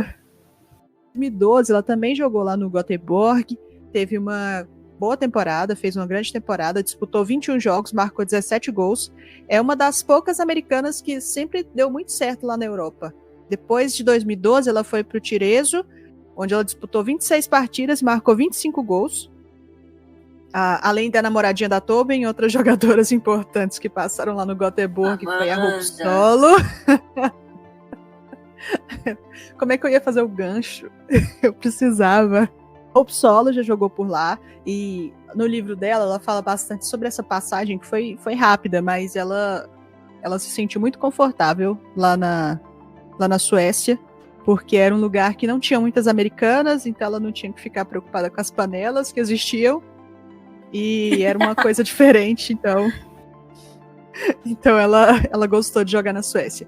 Em 2012, ela também jogou lá no Göteborg, teve uma boa temporada, fez uma grande temporada, disputou 21 jogos, marcou 17 gols. É uma das poucas americanas que sempre deu muito certo lá na Europa. Depois de 2012, ela foi para o Tirezo, onde ela disputou 26 partidas e marcou 25 gols. Além da namoradinha da Tobin, outras jogadoras importantes que passaram lá no Göteborg, que foi a Hope Solo. Como é que eu ia fazer o gancho? Eu precisava. Hope Solo já jogou por lá, e no livro dela, ela fala bastante sobre essa passagem, que foi rápida, mas ela se sentiu muito confortável lá na Suécia, porque era um lugar que não tinha muitas americanas, então ela não tinha que ficar preocupada com as panelas que existiam, e era uma coisa diferente, então ela gostou de jogar na Suécia.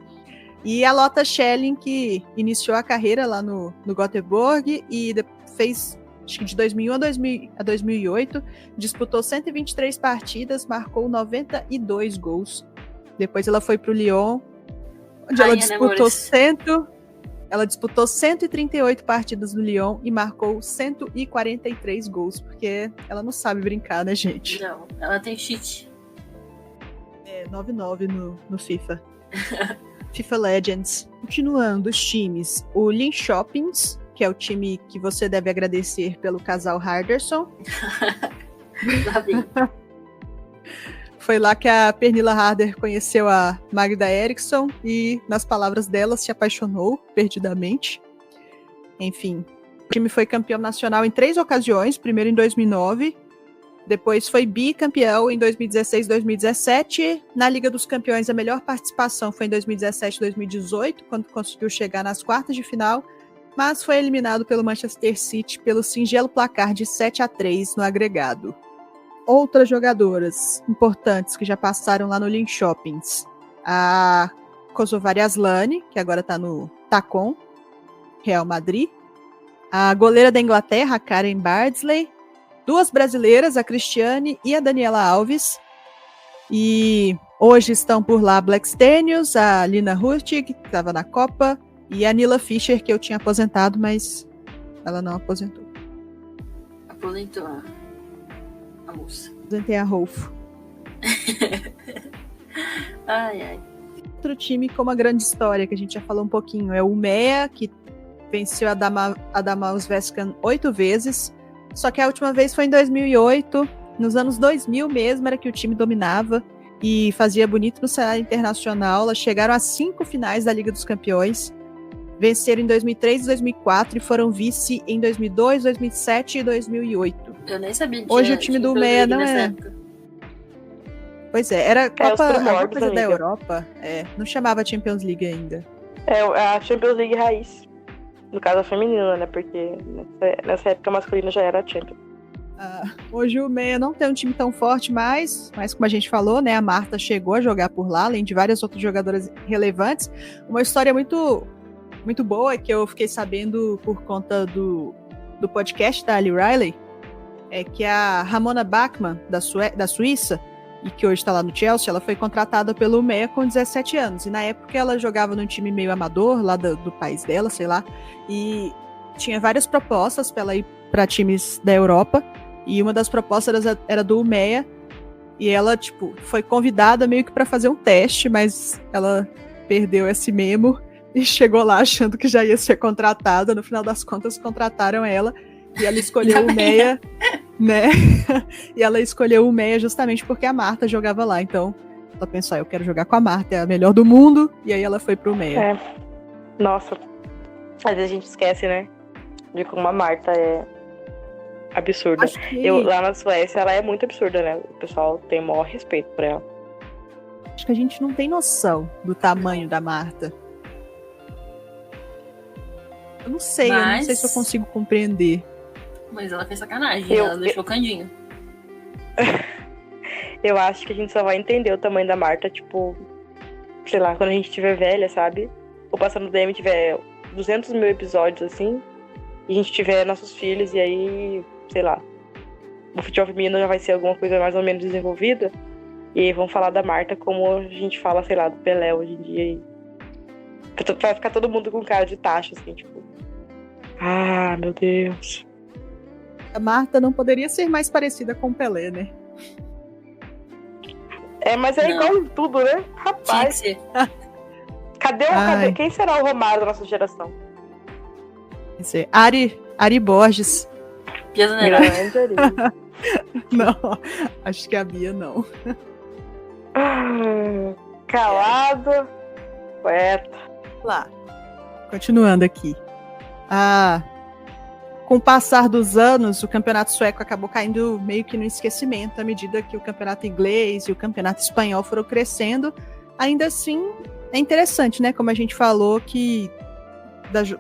E a Lotta Schelling, que iniciou a carreira lá no Göteborg e fez, acho que de 2001 a 2008, disputou 123 partidas, marcou 92 gols. Depois ela foi para o Lyon, onde ela disputou 138 partidas no Lyon e marcou 143 gols, porque ela não sabe brincar, né, gente? Não, ela tem cheat. 9-9 no FIFA. FIFA Legends. Continuando os times, o Linköping, que é o time que você deve agradecer pelo casal Harderson. Lá vem. Foi lá que a Pernilla Harder conheceu a Magda Eriksson e, nas palavras dela, se apaixonou perdidamente. Enfim, o time foi campeão nacional em 3 ocasiões, primeiro em 2009, depois foi bicampeão em 2016 e 2017. Na Liga dos Campeões, a melhor participação foi em 2017 e 2018, quando conseguiu chegar nas quartas de final, mas foi eliminado pelo Manchester City pelo singelo placar de 7-3 no agregado. Outras jogadoras importantes que já passaram lá no Linköping: a Kosovari Asllani, que agora está no Tacon, Real Madrid, a goleira da Inglaterra, a Karen Bardsley, 2 brasileiras, a Cristiane e a Daniela Alves, e hoje estão por lá a Blackstenius, a Lina Hurtig, que estava na Copa, e a Nila Fischer, que eu tinha aposentado, mas ela não aposentou. Aposentou a moça. Aposentei a Rolfo. Ai. Outro time com uma grande história, que a gente já falou um pouquinho, é o Umeå, que venceu a Damasveskan 8 vezes, só que a última vez foi em 2008, nos anos 2000 mesmo, era que o time dominava e fazia bonito no cenário internacional. Elas chegaram às 5 finais da Liga dos Campeões, venceram em 2003 e 2004 e foram vice em 2002, 2007 e 2008. Eu nem sabia. Hoje o time do Umeå não é... Época. Pois é, era Copa, primórdios, coisa da amiga. Europa, não chamava Champions League ainda. É a Champions League raiz. No caso, a feminina, né? Porque nessa época a masculina já era a Champions. Hoje o Umeå não tem um time tão forte mais, mas como a gente falou, né, a Marta chegou a jogar por lá, além de várias outras jogadoras relevantes. Uma história muito, muito boa que eu fiquei sabendo por conta do podcast da Ali Riley, é que a Ramona Bachmann, da Suíça, e que hoje está lá no Chelsea, ela foi contratada pelo Umeå com 17 anos. E na época ela jogava num time meio amador, lá do país dela, sei lá. E tinha várias propostas para ela ir para times da Europa. E uma das propostas era do Umeå. E ela, foi convidada meio que para fazer um teste, mas ela perdeu esse memo e chegou lá achando que já ia ser contratada. No final das contas, contrataram ela. E ela escolheu o Umeå, né? E ela escolheu o Umeå justamente porque a Marta jogava lá. Então, ela pensou, eu quero jogar com a Marta, é a melhor do mundo. E aí ela foi pro Umeå. Nossa. Às vezes a gente esquece, né? De como a Marta é absurda. Acho que... Lá na Suécia, ela é muito absurda, né? O pessoal tem o maior respeito por ela. Acho que a gente não tem noção do tamanho da Marta. Eu não sei se eu consigo compreender. Mas ela fez sacanagem, ela deixou Candinho. Eu acho que a gente só vai entender o tamanho da Marta, sei lá, quando a gente estiver velha, sabe? Ou passando do DM tiver 200 mil episódios, assim, e a gente tiver nossos filhos, e aí, sei lá, o futebol feminino já vai ser alguma coisa mais ou menos desenvolvida, e aí vão falar da Marta como a gente fala, sei lá, do Pelé hoje em dia, e vai ficar todo mundo com cara de taxa, assim, ah, meu Deus. A Marta não poderia ser mais parecida com o Pelé, né? Mas é igual em tudo, né? Rapaz. Tinha que ser. Cadê? Quem será o Romário da nossa geração? Esse Ari Borges. Piazza Negra. Não, acho que a Bia não. Calado. Poeta. Lá. Continuando aqui. Com o passar dos anos, o campeonato sueco acabou caindo meio que no esquecimento à medida que o campeonato inglês e o campeonato espanhol foram crescendo. Ainda assim, é interessante, né? Como a gente falou, que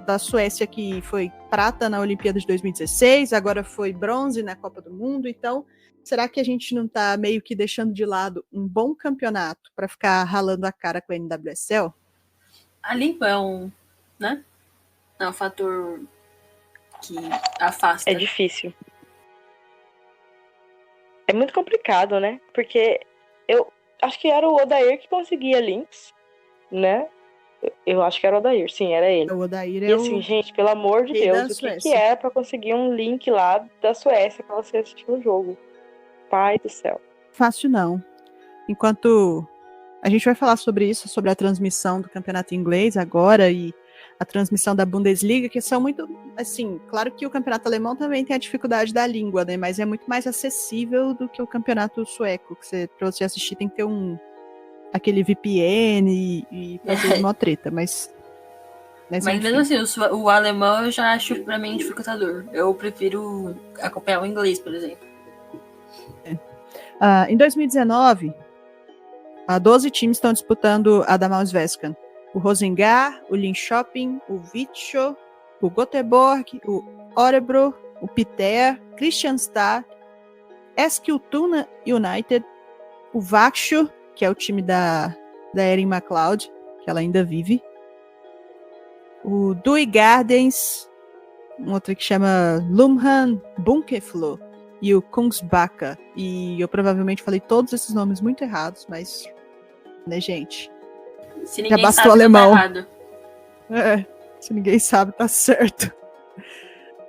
da Suécia, que foi prata na Olimpíada de 2016, agora foi bronze na Copa do Mundo. Então, será que a gente não está meio que deixando de lado um bom campeonato para ficar ralando a cara com a NWSL? A língua é um fator que afasta. É difícil. É muito complicado, né? Porque eu acho que era o Odair que conseguia links, né? Eu acho que era o Odair, sim, era ele. O Odair e assim, gente, pelo amor de Deus, o que é pra conseguir um link lá da Suécia pra você assistir um jogo? Pai do céu. Fácil não. Enquanto A gente vai falar sobre isso, sobre a transmissão do campeonato inglês agora e a transmissão da Bundesliga, que são muito, assim, claro que o campeonato alemão também tem a dificuldade da língua, né, mas é muito mais acessível do que o campeonato sueco, que pra você assistir tem que ter aquele VPN e fazer uma treta, mas mesmo assim, o alemão eu já acho pra mim dificultador. Eu prefiro acompanhar o inglês, por exemplo. Em 2019, 12 times estão disputando a Damallsvenskan. O Rosengård, o Linköping, o Vittsjö, o Göteborg, o Örebro, o Piteå, Kristianstad, Eskilstuna United, o Växjö, que é o time da Erin McLeod, que ela ainda vive, o Dui Gardens, um outro que chama Lumhan Bunkeflo, e o Kungsbacka. E eu provavelmente falei todos esses nomes muito errados, mas, né, gente? Se ninguém já bastou sabe, alemão. Tá errado. Se ninguém sabe, tá certo.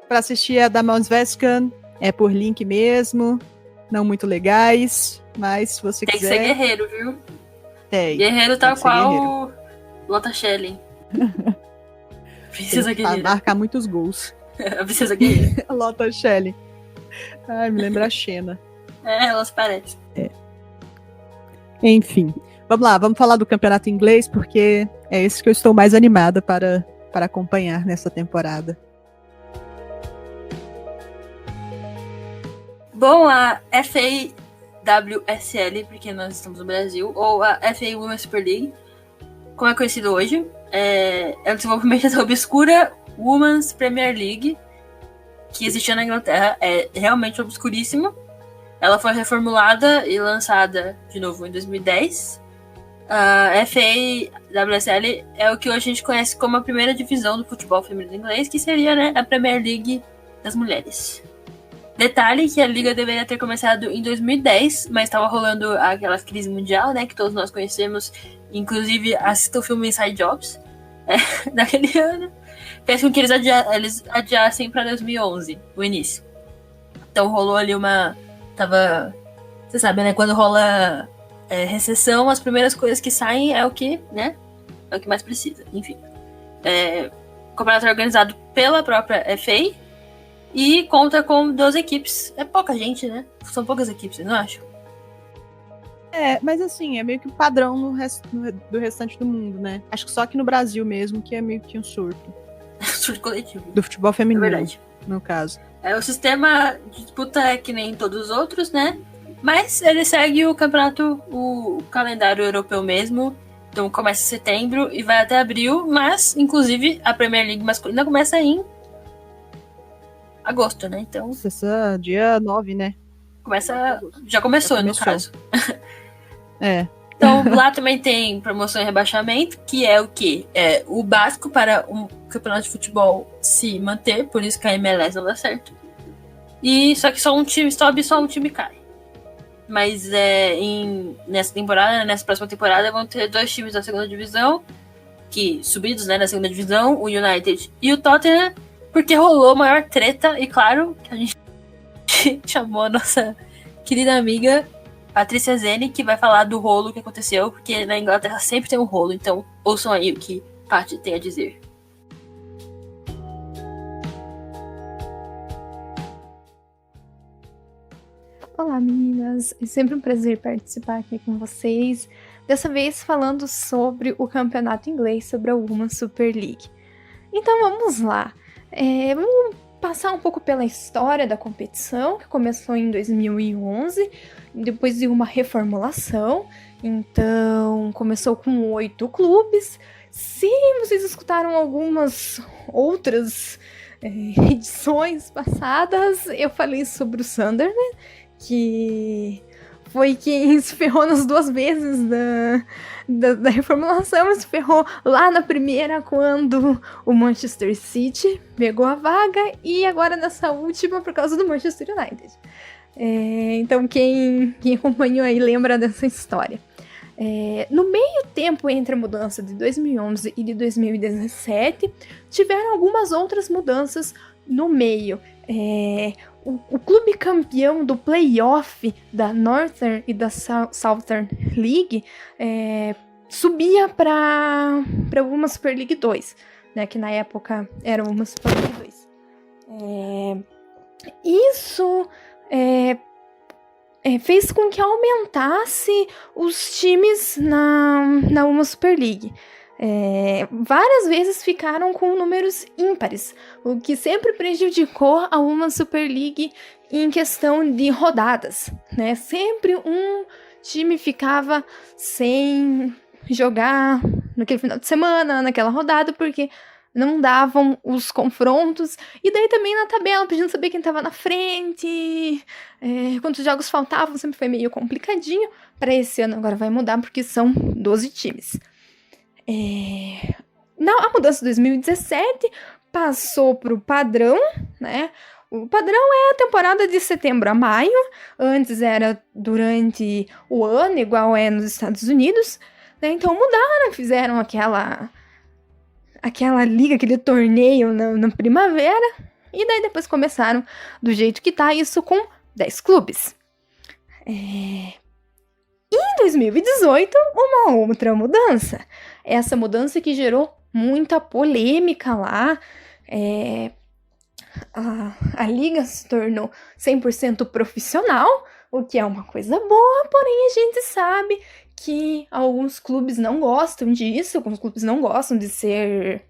Para assistir a Damallsvenskan é por link mesmo, não muito legais, mas se você tem quiser... Tem que ser guerreiro, viu? Tem. Guerreiro tal qual Lotta Schelling. Precisa guerreiro. Marcar muitos gols. Precisa guerreiro. Lotta Schelling. Ai, me lembra a Xena. Elas parecem. Enfim. Vamos lá, vamos falar do campeonato inglês, porque é esse que eu estou mais animada para acompanhar nessa temporada. Bom, a FAWSL, porque nós estamos no Brasil, ou a FA Women's Super League, como é conhecido hoje, é o desenvolvimento da obscura Women's Premier League, que existia na Inglaterra, é realmente obscuríssimo. Ela foi reformulada e lançada de novo em 2010. A FAWSL é o que hoje a gente conhece como a primeira divisão do futebol feminino inglês, que seria, né, a Premier League das mulheres. Detalhe que a liga deveria ter começado em 2010, mas estava rolando aquela crise mundial, né, que todos nós conhecemos, inclusive assista o filme Inside Jobs, daquele ano. Fez com que eles adiassem para 2011, o início. Então rolou ali você sabe, né, quando rola recessão, as primeiras coisas que saem é o que, né, é o que mais precisa, enfim. O campeonato é organizado pela própria FA e conta com 12 equipes. É pouca gente, né? São poucas equipes, vocês não acham? Mas assim, é meio que o padrão do restante do mundo, né? Acho que só aqui no Brasil mesmo que é meio que um surto. Surto coletivo. Do futebol feminino, é verdade. No caso. O sistema de disputa é que nem todos os outros, né? Mas ele segue o campeonato, o calendário europeu mesmo. Então começa em setembro e vai até abril, mas, inclusive, a Premier League masculina começa em agosto, né? Então. Esse dia 9, né? Já começou, no caso. Então, lá também tem promoção e rebaixamento, que é o quê? É o básico para um campeonato de futebol se manter, por isso que a MLS não dá certo. E só que só um time sobe e só um time cai. Mas nessa próxima temporada, vão ter 2 times da segunda divisão, que subidos, né, na segunda divisão, o United e o Tottenham, porque rolou maior treta, e claro, que a gente chamou a nossa querida amiga Patrícia Zene, que vai falar do rolo que aconteceu, porque na Inglaterra sempre tem um rolo, então ouçam aí o que Paty tem a dizer. Olá, meninas! É sempre um prazer participar aqui com vocês. Dessa vez falando sobre o campeonato inglês, sobre a Women's Super League. Então vamos lá. Vamos passar um pouco pela história da competição, que começou em 2011, depois de uma reformulação. Então começou com 8 clubes. Se vocês escutaram algumas outras edições passadas, eu falei sobre o Sunderland, que foi quem se ferrou nas 2 vezes da reformulação. Se ferrou lá na primeira, quando o Manchester City pegou a vaga, e agora nessa última por causa do Manchester United. Então quem acompanhou aí lembra dessa história. No meio tempo entre a mudança de 2011 e de 2017, tiveram algumas outras mudanças no meio. O clube campeão do playoff da Northern e da Southern League subia para uma Super League 2, né, que na época era uma Super League 2. Isso fez com que aumentasse os times na uma Super League. Várias vezes ficaram com números ímpares, o que sempre prejudicou a uma Super League em questão de rodadas, né? Sempre um time ficava sem jogar naquele final de semana, naquela rodada, porque não davam os confrontos, e daí também na tabela, pedindo saber quem estava na frente, quantos jogos faltavam, sempre foi meio complicadinho. Para esse ano agora vai mudar, porque são 12 times. A mudança de 2017 passou para o padrão, né? O padrão é a temporada de setembro a maio, antes era durante o ano, igual é nos Estados Unidos, né? Então mudaram, fizeram aquela liga, aquele torneio na primavera, e daí depois começaram do jeito que tá, isso com 10 clubes. Em 2018, uma outra mudança. Essa mudança que gerou muita polêmica lá. A liga se tornou 100% profissional, o que é uma coisa boa, porém a gente sabe que alguns clubes não gostam disso, alguns clubes não gostam de ser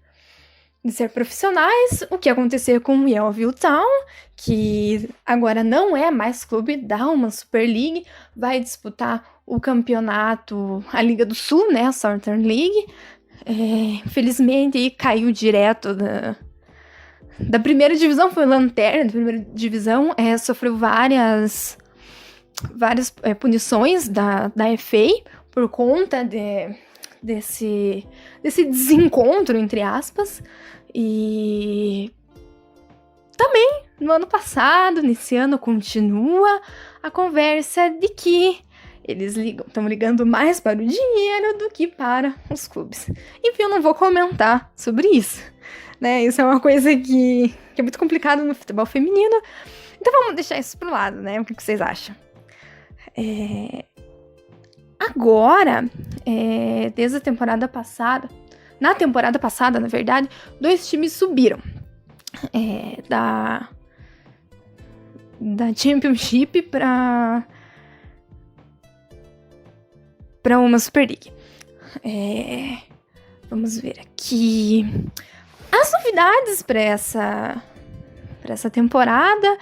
profissionais, o que aconteceu com o Yellowville Town, que agora não é mais clube da uma Super League, vai disputar o campeonato, a Liga do Sul, né, a Southern League. Infelizmente caiu direto da primeira divisão, foi lanterna da primeira divisão, sofreu várias punições da FA por conta desse desencontro, entre aspas. E também no ano passado, nesse ano, continua a conversa de que eles estão ligando mais para o dinheiro do que para os clubes. Enfim, eu não vou comentar sobre isso, né? Isso é uma coisa que é muito complicado no futebol feminino. Então vamos deixar isso pro lado, né? O que vocês acham? Agora, desde a temporada passada, na temporada passada, na verdade, 2 times subiram da Championship para uma Super League. Vamos ver aqui as novidades para essa temporada.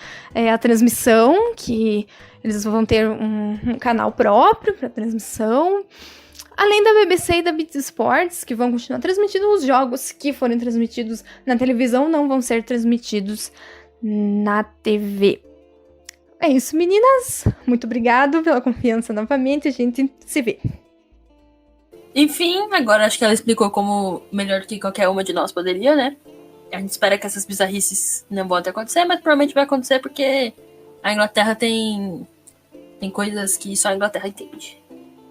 A transmissão, que eles vão ter um canal próprio para transmissão. Além da BBC e da BT Sports, que vão continuar transmitindo os jogos que forem transmitidos na televisão, não vão ser transmitidos na TV. É isso, meninas. Muito obrigado pela confiança novamente. A gente se vê. Enfim, agora acho que ela explicou como melhor do que qualquer uma de nós poderia, né? A gente espera que essas bizarrices não vão acontecer, mas provavelmente vai acontecer porque a Inglaterra tem coisas que só a Inglaterra entende.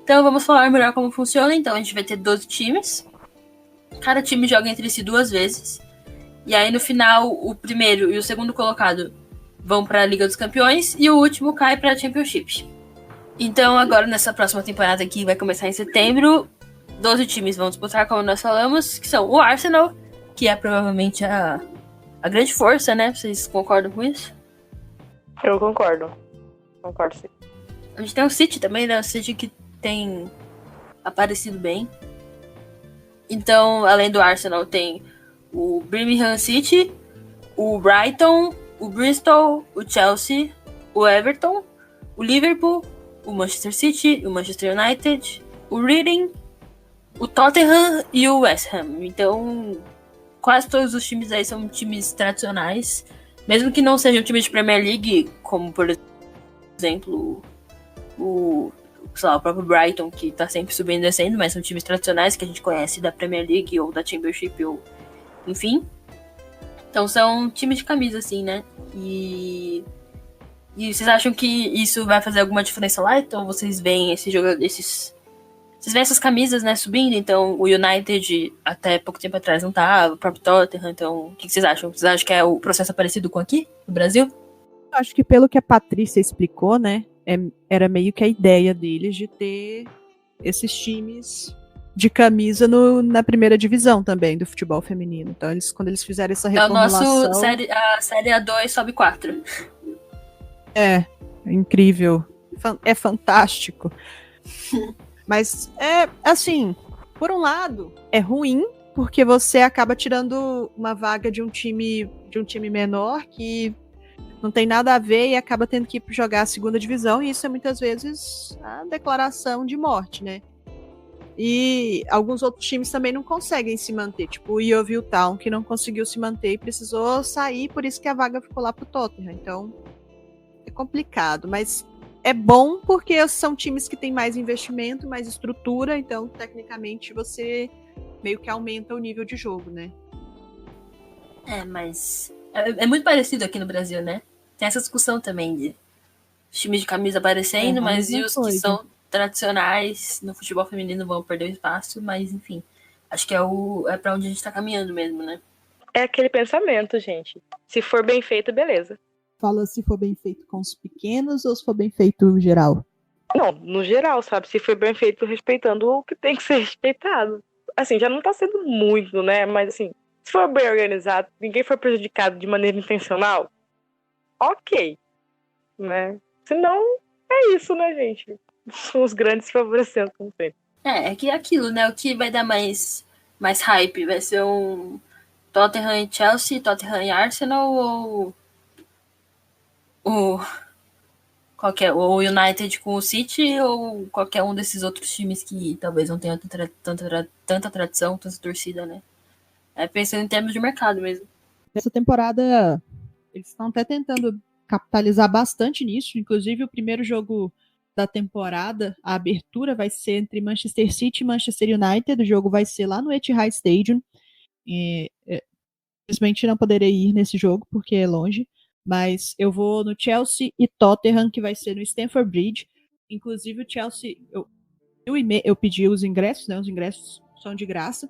Então vamos falar melhor como funciona. Então a gente vai ter 12 times. Cada time joga entre si 2 vezes. E aí no final o primeiro e o segundo colocado vão para a Liga dos Campeões e o último cai para a Championship. Então agora nessa próxima temporada que vai começar em setembro, 12 times vão disputar, como nós falamos, que são o Arsenal, que é provavelmente a grande força, né? Vocês concordam com isso? Eu concordo. Concordo, sim. A gente tem o City também, né? O City que tem aparecido bem. Então, além do Arsenal, tem o Birmingham City, o Brighton, o Bristol, o Chelsea, o Everton, o Liverpool, o Manchester City, o Manchester United, o Reading, o Tottenham e o West Ham. Então, quase todos os times aí são times tradicionais, mesmo que não sejam times de Premier League, como, por exemplo, o próprio Brighton, que tá sempre subindo e descendo, mas são times tradicionais que a gente conhece da Premier League ou da Championship, ou enfim. Então são times de camisa, assim, né? E vocês acham que isso vai fazer alguma diferença lá? Então vocês veem esses Vocês veem essas camisas, né, subindo, então o United até pouco tempo atrás não tava, o próprio Tottenham, então o que vocês acham? Vocês acham que é o processo parecido com aqui, no Brasil? Eu acho que pelo que a Patrícia explicou, né, era meio que a ideia deles de ter esses times de camisa na primeira divisão também do futebol feminino. Então, quando eles fizeram essa reformulação... É o nosso, a Série A2 sobe 4. É incrível. É fantástico. Mas, assim, por um lado, é ruim, porque você acaba tirando uma vaga de um time menor que não tem nada a ver e acaba tendo que ir jogar a segunda divisão, e isso é muitas vezes a declaração de morte, né? E alguns outros times também não conseguem se manter, tipo o Yeovil Town, que não conseguiu se manter e precisou sair, por isso que a vaga ficou lá pro Tottenham. Então, é complicado, mas é bom porque são times que têm mais investimento, mais estrutura, então, tecnicamente, você meio que aumenta o nível de jogo, né? Mas é muito parecido aqui no Brasil, né? Tem essa discussão também de times de camisa aparecendo, mas e os que são tradicionais no futebol feminino vão perder o espaço, mas enfim, acho que é pra onde a gente tá caminhando mesmo, né? É aquele pensamento, gente. Se for bem feito, beleza. Fala se for bem feito com os pequenos ou se for bem feito no geral? Não, no geral, sabe? Se for bem feito respeitando o que tem que ser respeitado. Assim, já não tá sendo muito, né? Mas assim, se for bem organizado, ninguém for prejudicado de maneira intencional, ok, né? Senão, é isso, né, gente? São os grandes favorecendo, como sempre. É que é aquilo, né? O que vai dar mais hype? Vai ser um Tottenham e Chelsea, Tottenham e Arsenal ou o United com o City ou qualquer um desses outros times que talvez não tenham tanta tradição, tanta torcida, né? Pensando em termos de mercado mesmo. Nessa temporada, eles estão até tentando capitalizar bastante nisso. Inclusive, o primeiro jogo da temporada, a abertura vai ser entre Manchester City e Manchester United. O jogo vai ser lá no Etihad Stadium. Infelizmente não poderei ir nesse jogo, porque é longe. Mas eu vou no Chelsea e Tottenham, que vai ser no Stamford Bridge. Inclusive, o Chelsea... Eu pedi os ingressos, né? Os ingressos são de graça.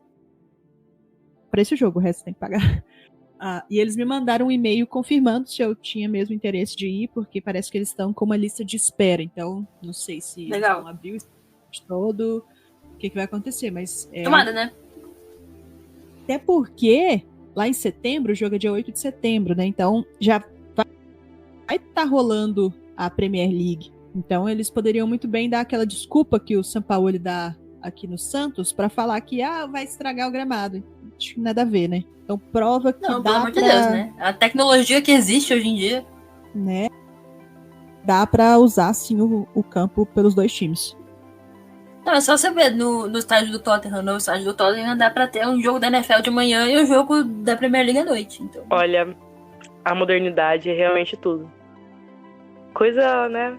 Para esse jogo, o resto tem que pagar. E eles me mandaram um e-mail confirmando se eu tinha mesmo interesse de ir, porque parece que eles estão com uma lista de espera. Então, não sei se eles vão abrir o site todo, o que vai acontecer. Mas tomada, né? Até porque, lá em setembro, o jogo é dia 8 de setembro, né? Então, já vai estar rolando a Premier League. Então, eles poderiam muito bem dar aquela desculpa que o Sampaoli dá aqui no Santos para falar que vai estragar o gramado. Acho que nada a ver, né? Então prova que não, dá pelo amor de Deus, né? A tecnologia que existe hoje em dia, né? Dá pra usar sim o campo pelos dois times. Não, é só você ver no estádio do Tottenham. No estádio do Tottenham dá pra ter um jogo da NFL de manhã e um jogo da Premier League à noite. Então... Olha, a modernidade é realmente tudo. Coisa, né?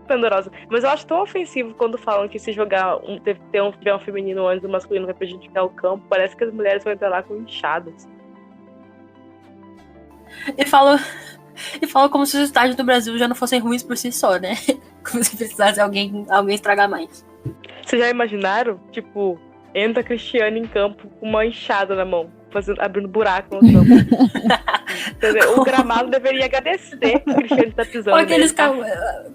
Pendorosa. Mas eu acho tão ofensivo quando falam que se jogar ter um feminino antes do masculino vai prejudicar o campo. Parece que as mulheres vão entrar lá com inchadas. E falam como se os estádios do Brasil já não fossem ruins por si só, né? Como se precisasse alguém estragar mais. Vocês já imaginaram? Tipo, entra Cristiano em campo com uma enxada na mão, abrindo buraco no campo. O gramado deveria agradecer que o Cristiano está pisando. Ou aqueles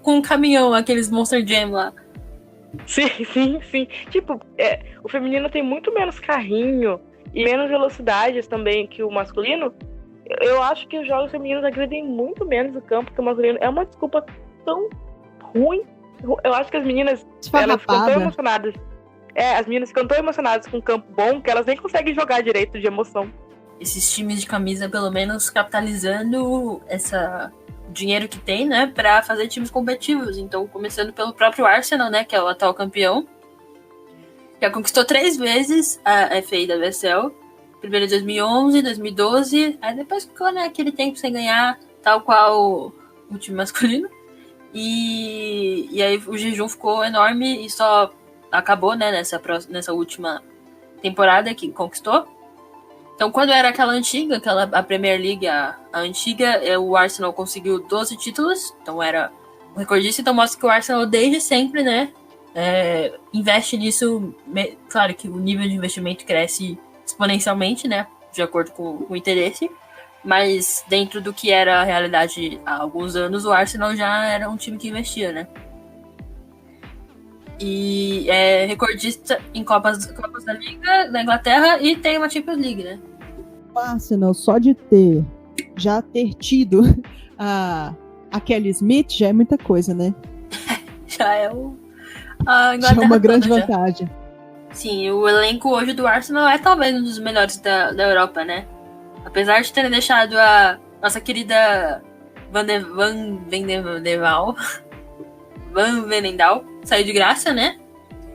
com um caminhão, aqueles Monster Jam lá. Sim. Tipo, o feminino tem muito menos carrinho e menos velocidades também que o masculino. Eu acho que os jogos femininos agredem muito menos o campo que o masculino. É uma desculpa tão ruim. Eu acho que as meninas, elas ficam tão emocionadas. As meninas ficam tão emocionadas com um campo bom que elas nem conseguem jogar direito de emoção. Esses times de camisa, pelo menos, capitalizando o dinheiro que tem, né, pra fazer times competitivos. Então, começando pelo próprio Arsenal, né, que é o atual campeão. Já conquistou 3 vezes a FA da WSL. Primeiro em 2011, 2012. Aí depois ficou, né, aquele tempo sem ganhar, tal qual o time masculino. E aí o jejum ficou enorme e só acabou, né, nessa última temporada que conquistou. Então, quando era aquela antiga, a Premier League, a antiga, o Arsenal conseguiu 12 títulos. Então, era o recordista. Então, mostra que o Arsenal, desde sempre, né, investe nisso. Claro que o nível de investimento cresce exponencialmente, né? De acordo com o interesse. Mas dentro do que era a realidade há alguns anos, o Arsenal já era um time que investia, né? E é recordista em Copas da Liga da Inglaterra e tem uma Champions League, né? O Arsenal, só de já ter tido a Kelly Smith, já é muita coisa, né? Já é Já a é Inglaterra uma grande toda, vantagem. Sim, o elenco hoje do Arsenal é talvez um dos melhores da Europa, né? Apesar de terem deixado a nossa querida Van Venendal sair de graça, né?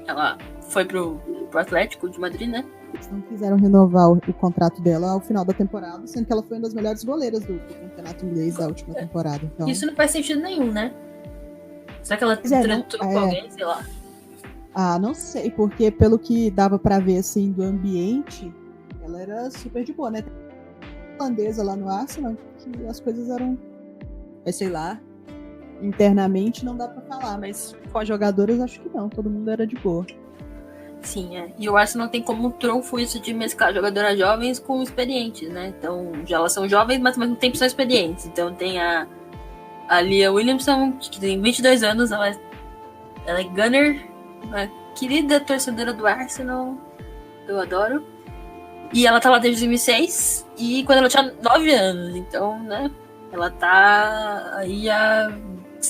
Ela foi pro Atlético de Madrid, né? Eles não quiseram renovar o contrato dela ao final da temporada, sendo que ela foi uma das melhores goleiras do campeonato inglês da última temporada. Então... Isso não faz sentido nenhum, né? Será que ela tratou com alguém, sei lá? Ah, não sei, porque pelo que dava pra ver, assim, do ambiente, ela era super de boa, né? Tem uma holandesa lá no Arsenal, que as coisas eram, sei lá, internamente não dá pra falar, mas com as jogadoras acho que não, todo mundo era de boa. Sim, E o Arsenal tem como trunfo isso de mesclar jogadoras jovens com experientes, né? Então, já elas são jovens, mas ao mesmo tempo são experientes. Então tem a Leah Williamson, que tem 22 anos, ela é gunner, uma querida torcedora do Arsenal, eu adoro. E ela tá lá desde 2006, e quando ela tinha 9 anos, então, né? Ela tá aí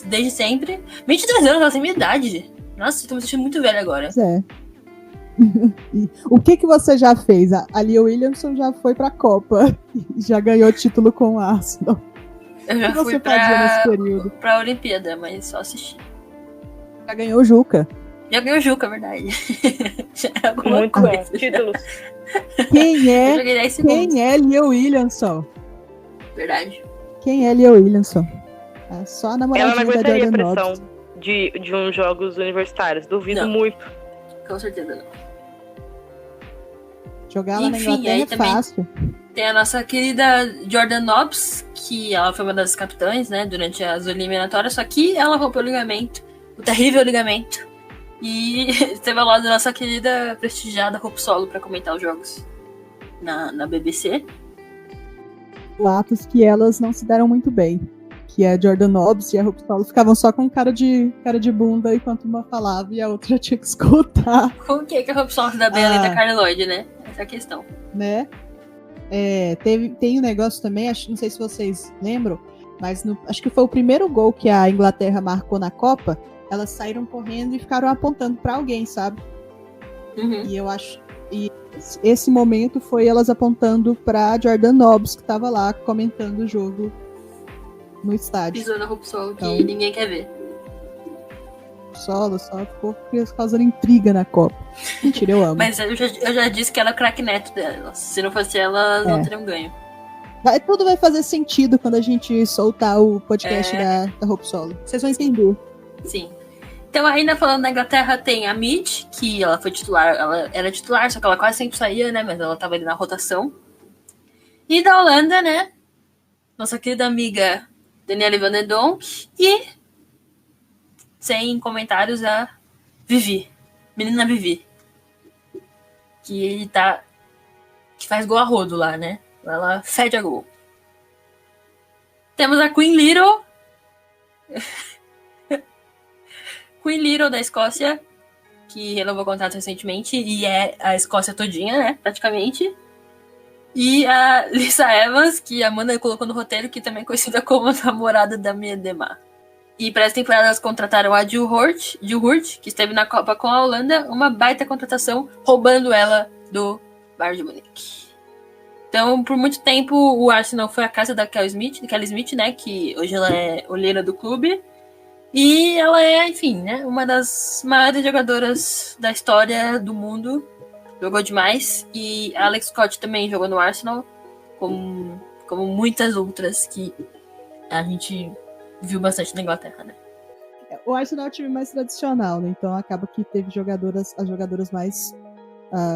desde sempre. 22 anos, ela tem minha idade. Nossa, eu tô me sentindo muito velha agora. Pois é. O que você já fez? A Leah Williamson já foi pra Copa e já ganhou título com o Arsenal. Eu já fui pra Olimpíada, mas só assisti. Já ganhou o Juca. Já ganhou o Juca, verdade. Já é alguma muito coisa. bem, títulos. Quem é Leah Williamson? Verdade. Quem é Leah Williamson? É só a namoradinha Ela não da aguentaria a Jordan pressão Nobbs. de uns jogos universitários. Duvido Não. muito. Com certeza não. Jogar lá na Enfim, Inglaterra aí é também fácil. tem a nossa querida Jordan Nobbs, que ela foi uma das capitães, né, durante as eliminatórias, só que ela rompeu o ligamento, o terrível ligamento, e esteve ao lado da nossa querida prestigiada Hope Solo para comentar os jogos na BBC. Boatos que elas não se deram muito bem. Que a Jordan Nobbs e a Hope Solo ficavam só com cara de bunda enquanto uma falava e a outra já tinha que escutar. Como que a Hope Solo se dá bem além da Carly Lloyd, né? Essa é a questão. Né? Tem um negócio também, não sei se vocês lembram, mas acho que foi o primeiro gol que a Inglaterra marcou na Copa. Elas saíram correndo e ficaram apontando pra alguém, sabe? Uhum. E eu acho... E esse momento foi elas apontando pra Jordan Nobbs, que tava lá comentando o jogo no estádio. Pisou na Hope Solo, Então, que ninguém quer ver. Só ficou causando intriga na Copa. Mentira, eu amo. Mas eu já disse que ela é o craque neto dela. Se não fosse ela, não teriam ganho. Tudo vai fazer sentido quando a gente soltar o podcast da Hope Solo. Vocês vão entender. Sim. Então, ainda falando da Inglaterra, tem a Mead, que ela foi titular. Ela era titular, só que ela quase sempre saía, né? Mas ela tava ali na rotação. E da Holanda, né? Nossa querida amiga Danielle Van den Donk. E, sem comentários, a Vivi. Menina Vivi. Que faz gol a rodo lá, né? Ela fede a gol. Temos a Queen Little. Queen Little da Escócia, que renovou o contrato recentemente, e é a Escócia todinha, né, praticamente. E a Lisa Evans, que a Amanda colocou no roteiro, que também é conhecida como namorada da Miedema. E para essa temporada elas contrataram a Jill Hurt, que esteve na Copa com a Holanda, uma baita contratação, roubando ela do Bayern de Munique. Então, por muito tempo, o Arsenal foi a casa da Kelly Smith, né, que hoje ela é olheira do clube. E ela é, enfim, né, uma das maiores jogadoras da história do mundo. Jogou demais. E a Alex Scott também jogou no Arsenal, como muitas outras que a gente viu bastante na Inglaterra, né? O Arsenal é o time mais tradicional, né? Então acaba que teve as jogadoras mais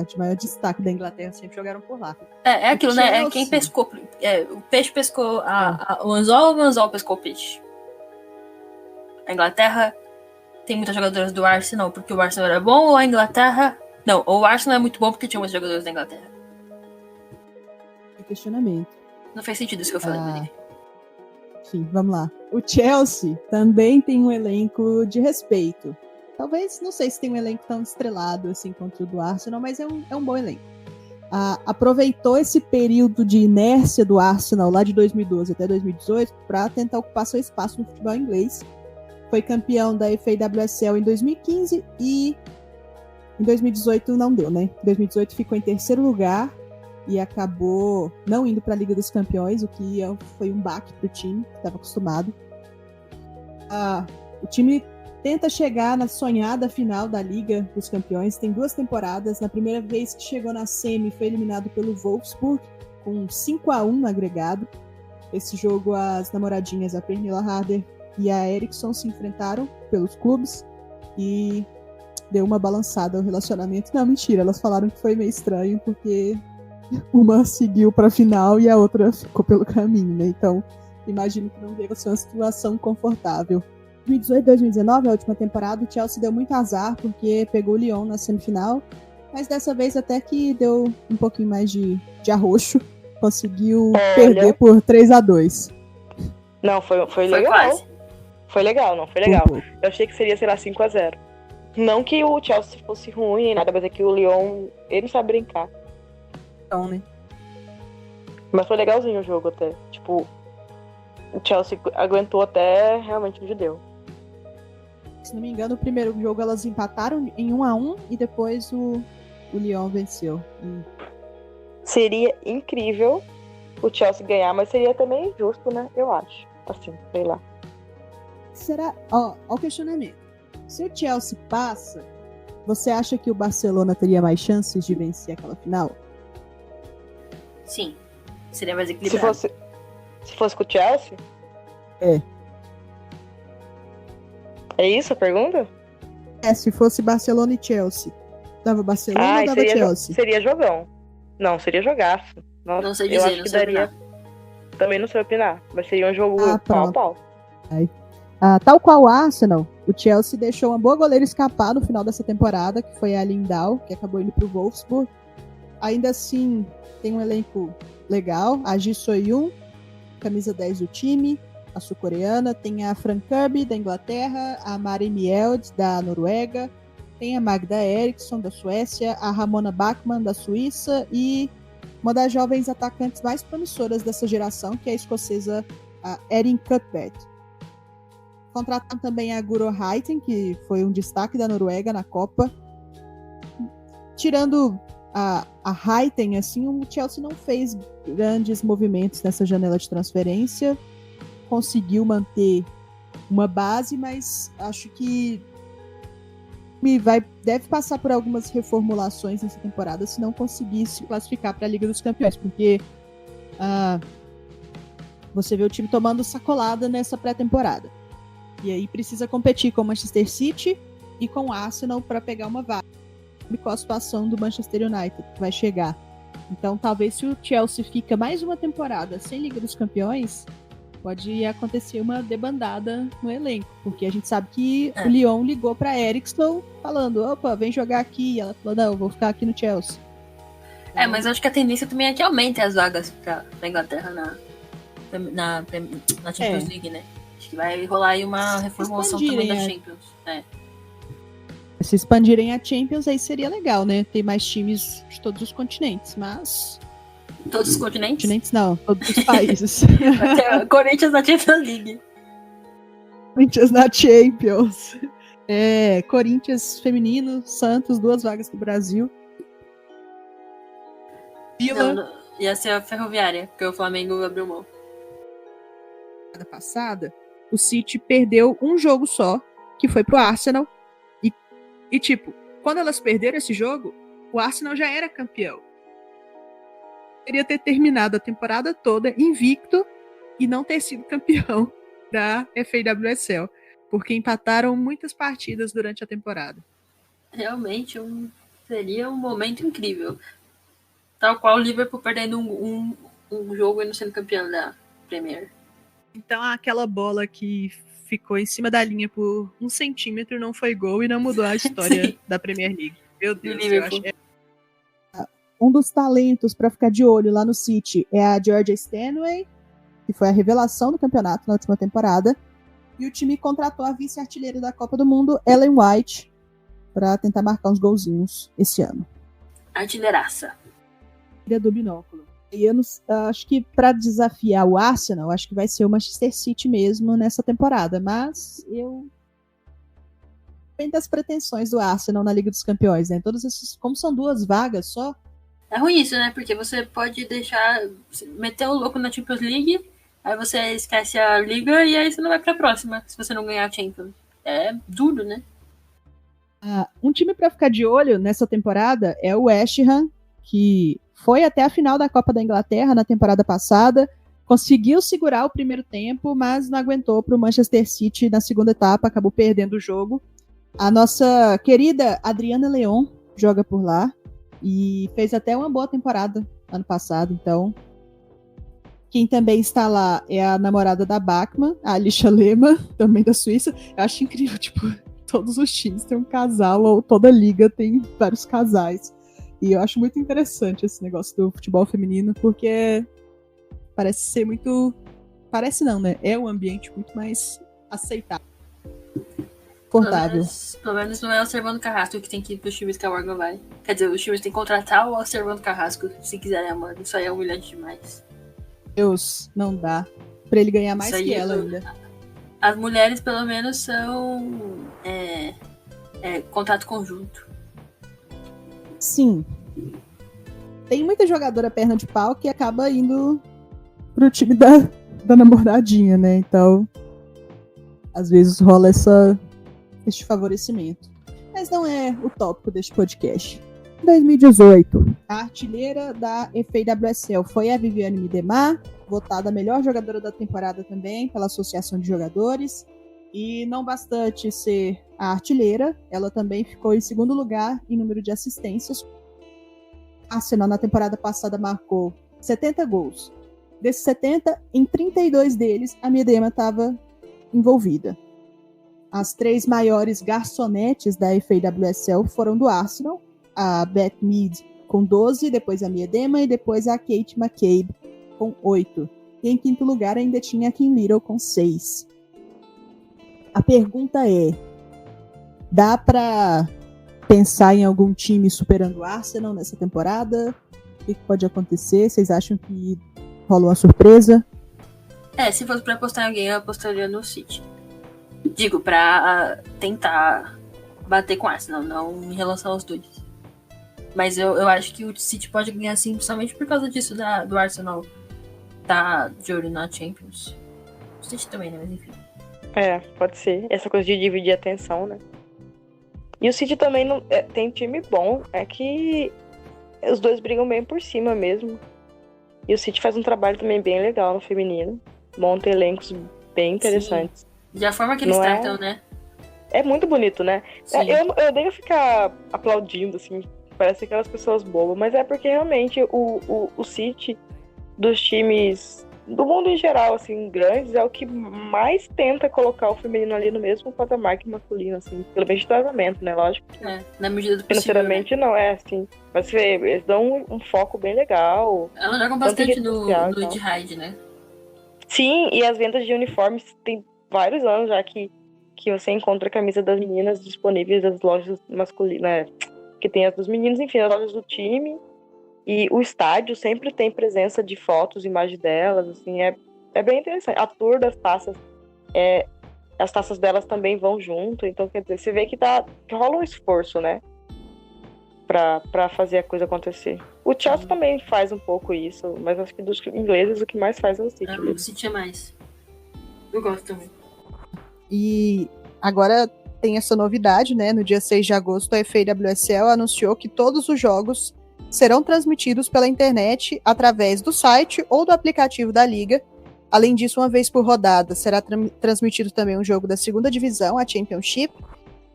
de maior destaque da Inglaterra sempre jogaram por lá. É aquilo, né? É quem pescou. O peixe pescou o anzol pescou o peixe. A Inglaterra tem muitas jogadoras do Arsenal porque o Arsenal era bom, ou a Inglaterra... Não, ou o Arsenal é muito bom porque tinha muitos jogadores da Inglaterra. Questionamento. Não faz sentido isso que eu falei, Maria. Enfim, vamos lá. O Chelsea também tem um elenco de respeito. Talvez, não sei se tem um elenco tão estrelado assim quanto o do Arsenal, mas é um bom elenco. Aproveitou esse período de inércia do Arsenal lá de 2012 até 2018 para tentar ocupar seu espaço no futebol inglês. Foi campeão da FA-WSL em 2015 e em 2018 não deu, né? Em 2018 ficou em terceiro lugar e acabou não indo para a Liga dos Campeões, o que foi um baque para o time, que estava acostumado. O time tenta chegar na sonhada final da Liga dos Campeões, tem 2 temporadas. Na primeira vez que chegou na semi, foi eliminado pelo Wolfsburg, com 5-1 no agregado. Esse jogo, as namoradinhas, a Pernilla Harder e a Eriksson, se enfrentaram pelos clubes e deu uma balançada o relacionamento. Não, mentira, elas falaram que foi meio estranho, porque uma seguiu pra final e a outra ficou pelo caminho, né? Então, imagino que não deva ser uma situação confortável. 2018 e 2019, a última temporada, o Chelsea deu muito azar, porque pegou o Lyon na semifinal, mas dessa vez até que deu um pouquinho mais de arroxo, conseguiu perder por 3-2. Não, foi legal. Quase. Foi legal, não, foi legal. Eu achei que seria, sei lá, 5-0. Não que o Chelsea fosse ruim nem nada, mas é que o Lyon, ele não sabe brincar. Então, né? Mas foi legalzinho o jogo até. Tipo, o Chelsea aguentou até realmente onde deu. Se não me engano, o primeiro jogo elas empataram em 1-1 e depois o Lyon venceu. Seria incrível o Chelsea ganhar, mas seria também injusto, né? Eu acho. Assim, sei lá. Será? Ó o questionamento. Se o Chelsea passa, você acha que o Barcelona teria mais chances de vencer aquela final? Sim. Seria mais equilibrado. Se fosse com o Chelsea? É. É isso a pergunta? Se fosse Barcelona e Chelsea. Dava Barcelona ou dava Chelsea? Seria jogão. Não, seria jogaço. Nossa, Não sei eu dizer, acho não que sei daria. opinar. Também não sei opinar. Mas seria um jogo pau a pau. Tal qual o Arsenal, o Chelsea deixou uma boa goleira escapar no final dessa temporada, que foi a Lindau, que acabou indo pro Wolfsburg. Ainda assim, tem um elenco legal. A Ji So-yun, camisa 10 do time, a sul-coreana. Tem a Fran Kirby, da Inglaterra, a Mari Mield, da Noruega. Tem a Magda Eriksson, da Suécia, a Ramona Bachmann, da Suíça, e uma das jovens atacantes mais promissoras dessa geração, que é a escocesa a Erin Cuthbert. Contrataram também a Guro Heiten, que foi um destaque da Noruega na Copa. Tirando a Heiten, assim, o Chelsea não fez grandes movimentos nessa janela de transferência. Conseguiu manter uma base, mas acho que deve passar por algumas reformulações nessa temporada se não conseguir se classificar para a Liga dos Campeões, porque você vê o time tomando sacolada nessa pré-temporada. E aí precisa competir com o Manchester City e com o Arsenal para pegar uma vaga. E com a situação do Manchester United, que vai chegar. Então, talvez se o Chelsea fica mais uma temporada sem Liga dos Campeões, pode acontecer uma debandada no elenco. Porque a gente sabe que o Lyon ligou para Eriksson falando, opa, vem jogar aqui. E ela falou, não, eu vou ficar aqui no Chelsea. Mas acho que a tendência também é que aumente as vagas pra Inglaterra na Champions League, né? Acho que vai rolar aí uma reformulação também da Champions. Se expandirem a Champions, aí seria legal, né? Ter mais times de todos os continentes, mas... Todos os continentes? Continentes não, todos os países. Corinthians na Champions League. Corinthians na Champions. Corinthians feminino, Santos, 2 vagas do Brasil. Não, ia ser a Ferroviária, porque o Flamengo abriu mão. Na passada, o City perdeu um jogo só, que foi pro Arsenal. E tipo, quando elas perderam esse jogo, o Arsenal já era campeão. Poderia ter terminado a temporada toda invicto e não ter sido campeão da FA-WSL, porque empataram muitas partidas durante a temporada. Realmente seria um momento incrível. Tal qual o Liverpool perdendo um jogo e não sendo campeão da Premier. Então aquela bola que ficou em cima da linha por 1 centímetro, não foi gol e não mudou a história da Premier League. Meu Deus, eu acho que Um dos talentos para ficar de olho lá no City é a Georgia Stanway, que foi a revelação do campeonato na última temporada. E o time contratou a vice-artilheira da Copa do Mundo, Ellen White, para tentar marcar uns golzinhos esse ano. Artilheiraça. Do binóculo. E eu acho que para desafiar o Arsenal, acho que vai ser o Manchester City mesmo nessa temporada. Mas eu tenho das pretensões do Arsenal na Liga dos Campeões, né? Todos esses, como são 2 vagas só. É ruim isso, né? Porque você pode meter o louco na Champions League, aí você esquece a Liga e aí você não vai pra próxima, se você não ganhar a Champions. É duro, né? Um time para ficar de olho nessa temporada é o West Ham, que foi até a final da Copa da Inglaterra na temporada passada, conseguiu segurar o primeiro tempo, mas não aguentou para o Manchester City na segunda etapa, acabou perdendo o jogo. A nossa querida Adriana Leon joga por lá e fez até uma boa temporada ano passado, então quem também está lá é a namorada da Bachmann, a Alicia Lehmann, também da Suíça. Eu acho incrível, tipo, todos os times têm um casal, ou toda liga tem vários casais. E eu acho muito interessante esse negócio do futebol feminino, porque parece ser muito... Parece não, né? É um ambiente muito mais aceitável. Confortável. Pelo menos não é o Servando Carrasco que tem que ir pros times que a Morgan vai. Quer dizer, os times têm que contratar o Servando Carrasco, se quiserem, amor. Isso aí é humilhante demais. Deus, não dá. Pra ele ganhar mais que ela ainda. As mulheres, pelo menos, são contrato conjunto. Sim. Tem muita jogadora perna de pau que acaba indo pro time da namoradinha, né? Então, às vezes rola este favorecimento. Mas não é o tópico deste podcast. Em 2018, a artilheira da FAWSL foi a Viviane Miedema, votada a melhor jogadora da temporada também pela Associação de Jogadores. E não bastante ser a artilheira, ela também ficou em segundo lugar em número de assistências. A Arsenal na temporada passada marcou 70 gols. Desses 70, em 32 deles, a Miedema estava envolvida. As 3 maiores garçonetes da FAWSL foram do Arsenal, a Beth Mead com 12, depois a Miedema e depois a Kate McCabe com 8. E em quinto lugar ainda tinha a Kim Little com 6. A pergunta é, dá pra pensar em algum time superando o Arsenal nessa temporada? O que pode acontecer? Vocês acham que rola uma surpresa? Se fosse pra apostar em alguém, eu apostaria no City. Digo, pra tentar bater com o Arsenal, não em relação aos dois. Mas eu acho que o City pode ganhar sim, principalmente por causa disso do Arsenal tá de olho na Champions. O City também, né? Mas enfim. Pode ser. Essa coisa de dividir a atenção, né? E o City também não, tem time bom. É que os dois brigam bem por cima mesmo. E o City faz um trabalho também bem legal no feminino. Monta elencos bem interessantes. Sim. E a forma que eles tratam, né? É muito bonito, né? Eu odeio ficar aplaudindo, assim. Parece aquelas pessoas bobas. Mas é porque realmente o City dos times do mundo em geral, assim, grandes, é o que mais tenta colocar o feminino ali no mesmo patamar que o masculino, assim, pelo menos de tratamento, né, lógico. Na medida do possível, financeiramente, né? Não, assim, mas você vê, eles dão um foco bem legal. Elas jogam bastante no Etihad, né? Sim, e as vendas de uniformes tem vários anos já que você encontra a camisa das meninas disponíveis nas lojas masculinas, né, que tem as dos meninos, enfim, as lojas do time. E o estádio sempre tem presença de fotos, imagens delas, assim, é bem interessante. A tour das taças, as taças delas também vão junto, então, quer dizer, você vê que rola um esforço, né, pra fazer a coisa acontecer. O Chelsea também faz um pouco isso, mas acho que dos ingleses o que mais faz é o City. O City é mais. Eu gosto também. E agora tem essa novidade, né, no dia 6 de agosto a FAWSL anunciou que todos os jogos serão transmitidos pela internet através do site ou do aplicativo da Liga. Além disso, uma vez por rodada, será transmitido também um jogo da segunda divisão, a Championship,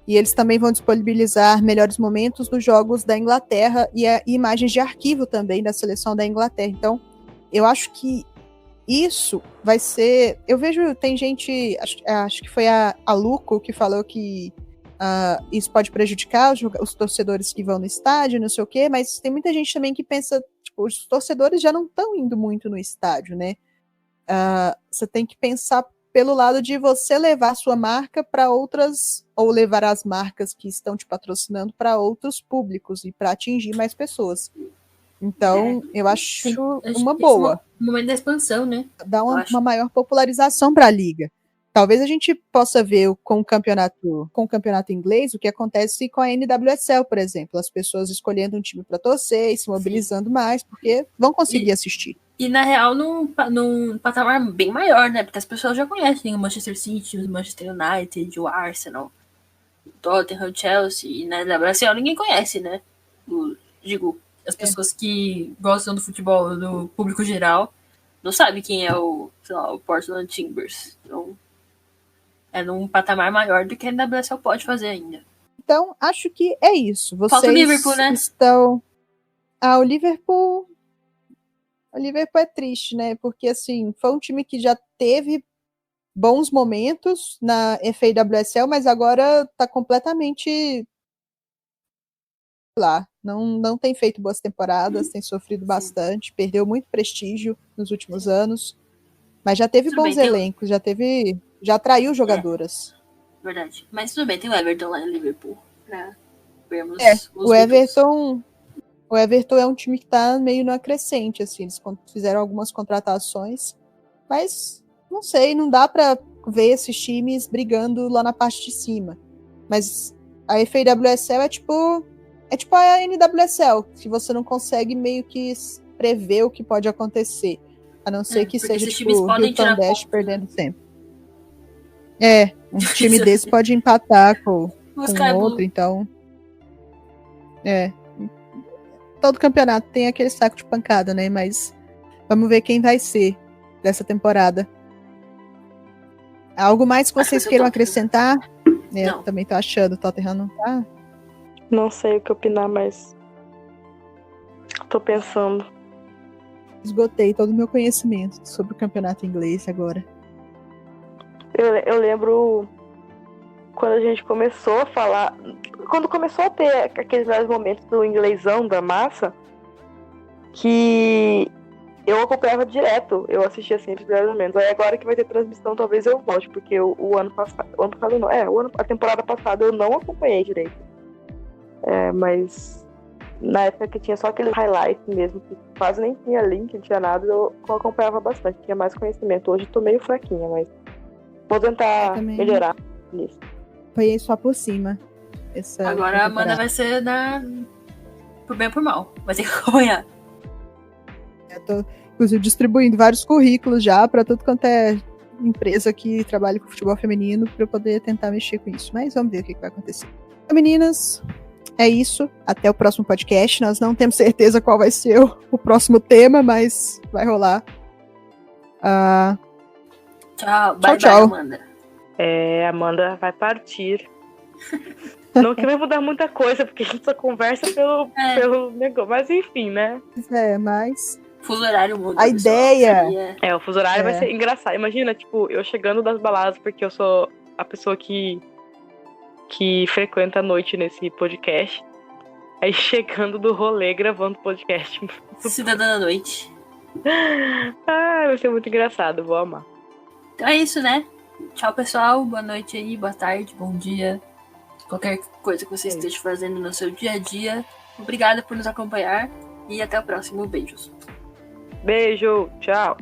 e eles também vão disponibilizar melhores momentos dos jogos da Inglaterra e imagens de arquivo também da seleção da Inglaterra. Então, eu acho que isso vai ser... Eu vejo, tem gente, acho que foi a Luco que falou que isso pode prejudicar os torcedores que vão no estádio, não sei o quê, mas tem muita gente também que pensa, tipo, os torcedores já não estão indo muito no estádio, né? Você tem que pensar pelo lado de você levar sua marca para outras, ou levar as marcas que estão te patrocinando para outros públicos e para atingir mais pessoas. Então, eu acho uma boa. Um momento da expansão, né? Dá uma maior popularização para a liga. Talvez a gente possa ver com o campeonato inglês o que acontece com a NWSL, por exemplo. As pessoas escolhendo um time para torcer e se mobilizando mais, porque vão conseguir assistir. E, na real, num patamar bem maior, né? Porque as pessoas já conhecem o Manchester City, o Manchester United, o Arsenal, o Tottenham, o Chelsea. E na WSL ninguém conhece, né? As pessoas que gostam do futebol, do público geral, não sabem quem é o Portland Timbers. Então, é num patamar maior do que a NWSL pode fazer ainda. Então, acho que é isso. Vocês falta o Liverpool, né? O Liverpool... O Liverpool é triste, né? Porque, assim, foi um time que já teve bons momentos na FAWSL, mas agora tá completamente lá. Não tem feito boas temporadas, tem sofrido bastante, perdeu muito prestígio nos últimos anos, mas já teve bons elencos, já atraiu jogadoras. Verdade. Mas tudo bem, tem o Everton lá em Liverpool, pra vermos o Everton... O Everton é um time que tá meio no crescente, assim, eles fizeram algumas contratações, mas não sei, não dá pra ver esses times brigando lá na parte de cima. Mas a FAWSL é tipo a NWSL, que você não consegue meio que prever o que pode acontecer, a não ser que seja tipo o Hilton Dash perdendo tempo. Um time desse pode empatar com outro, então... Todo campeonato tem aquele saco de pancada, né? Mas vamos ver quem vai ser dessa temporada. Algo mais que vocês queiram acrescentar? Eu também tô achando, o Tottenham não tá. Não sei o que opinar, mas tô pensando. Esgotei todo o meu conhecimento sobre o campeonato inglês agora. Eu lembro quando a gente começou a falar... Quando começou a ter aqueles vários momentos do inglesão da massa, que eu acompanhava direto, eu assistia sempre os vários momentos. Aí agora que vai ter transmissão, talvez eu volte, porque a temporada passada eu não acompanhei direito. Mas na época que tinha só aqueles highlights mesmo, que quase nem tinha link, não tinha nada, eu acompanhava bastante, tinha mais conhecimento. Hoje eu tô meio fraquinha, mas vou tentar melhorar nisso. Acompanhei só por cima. Agora a Amanda vai ser por bem ou por mal. Vai ter que acompanhar. Eu tô, inclusive, distribuindo vários currículos já para tudo quanto é empresa que trabalha com futebol feminino para eu poder tentar mexer com isso. Mas vamos ver o que vai acontecer. Então, meninas, é isso. Até o próximo podcast. Nós não temos certeza qual vai ser o próximo tema, mas vai rolar. Tchau. Bye, Amanda. Amanda vai partir. Não que vai mudar muita coisa, porque a gente só conversa pelo negócio. Mas enfim, né? Mas... Fuso horário muda. A ideia... o fuso horário vai ser engraçado. Imagina, tipo, eu chegando das baladas, porque eu sou a pessoa que frequenta a noite nesse podcast. Aí chegando do rolê, gravando podcast. Cidadã da noite. Vai ser muito engraçado, vou amar. Então é isso, né? Tchau, pessoal. Boa noite aí, boa tarde, bom dia. Qualquer coisa que você esteja fazendo no seu dia a dia. Obrigada por nos acompanhar e até o próximo. Beijos. Beijo, tchau.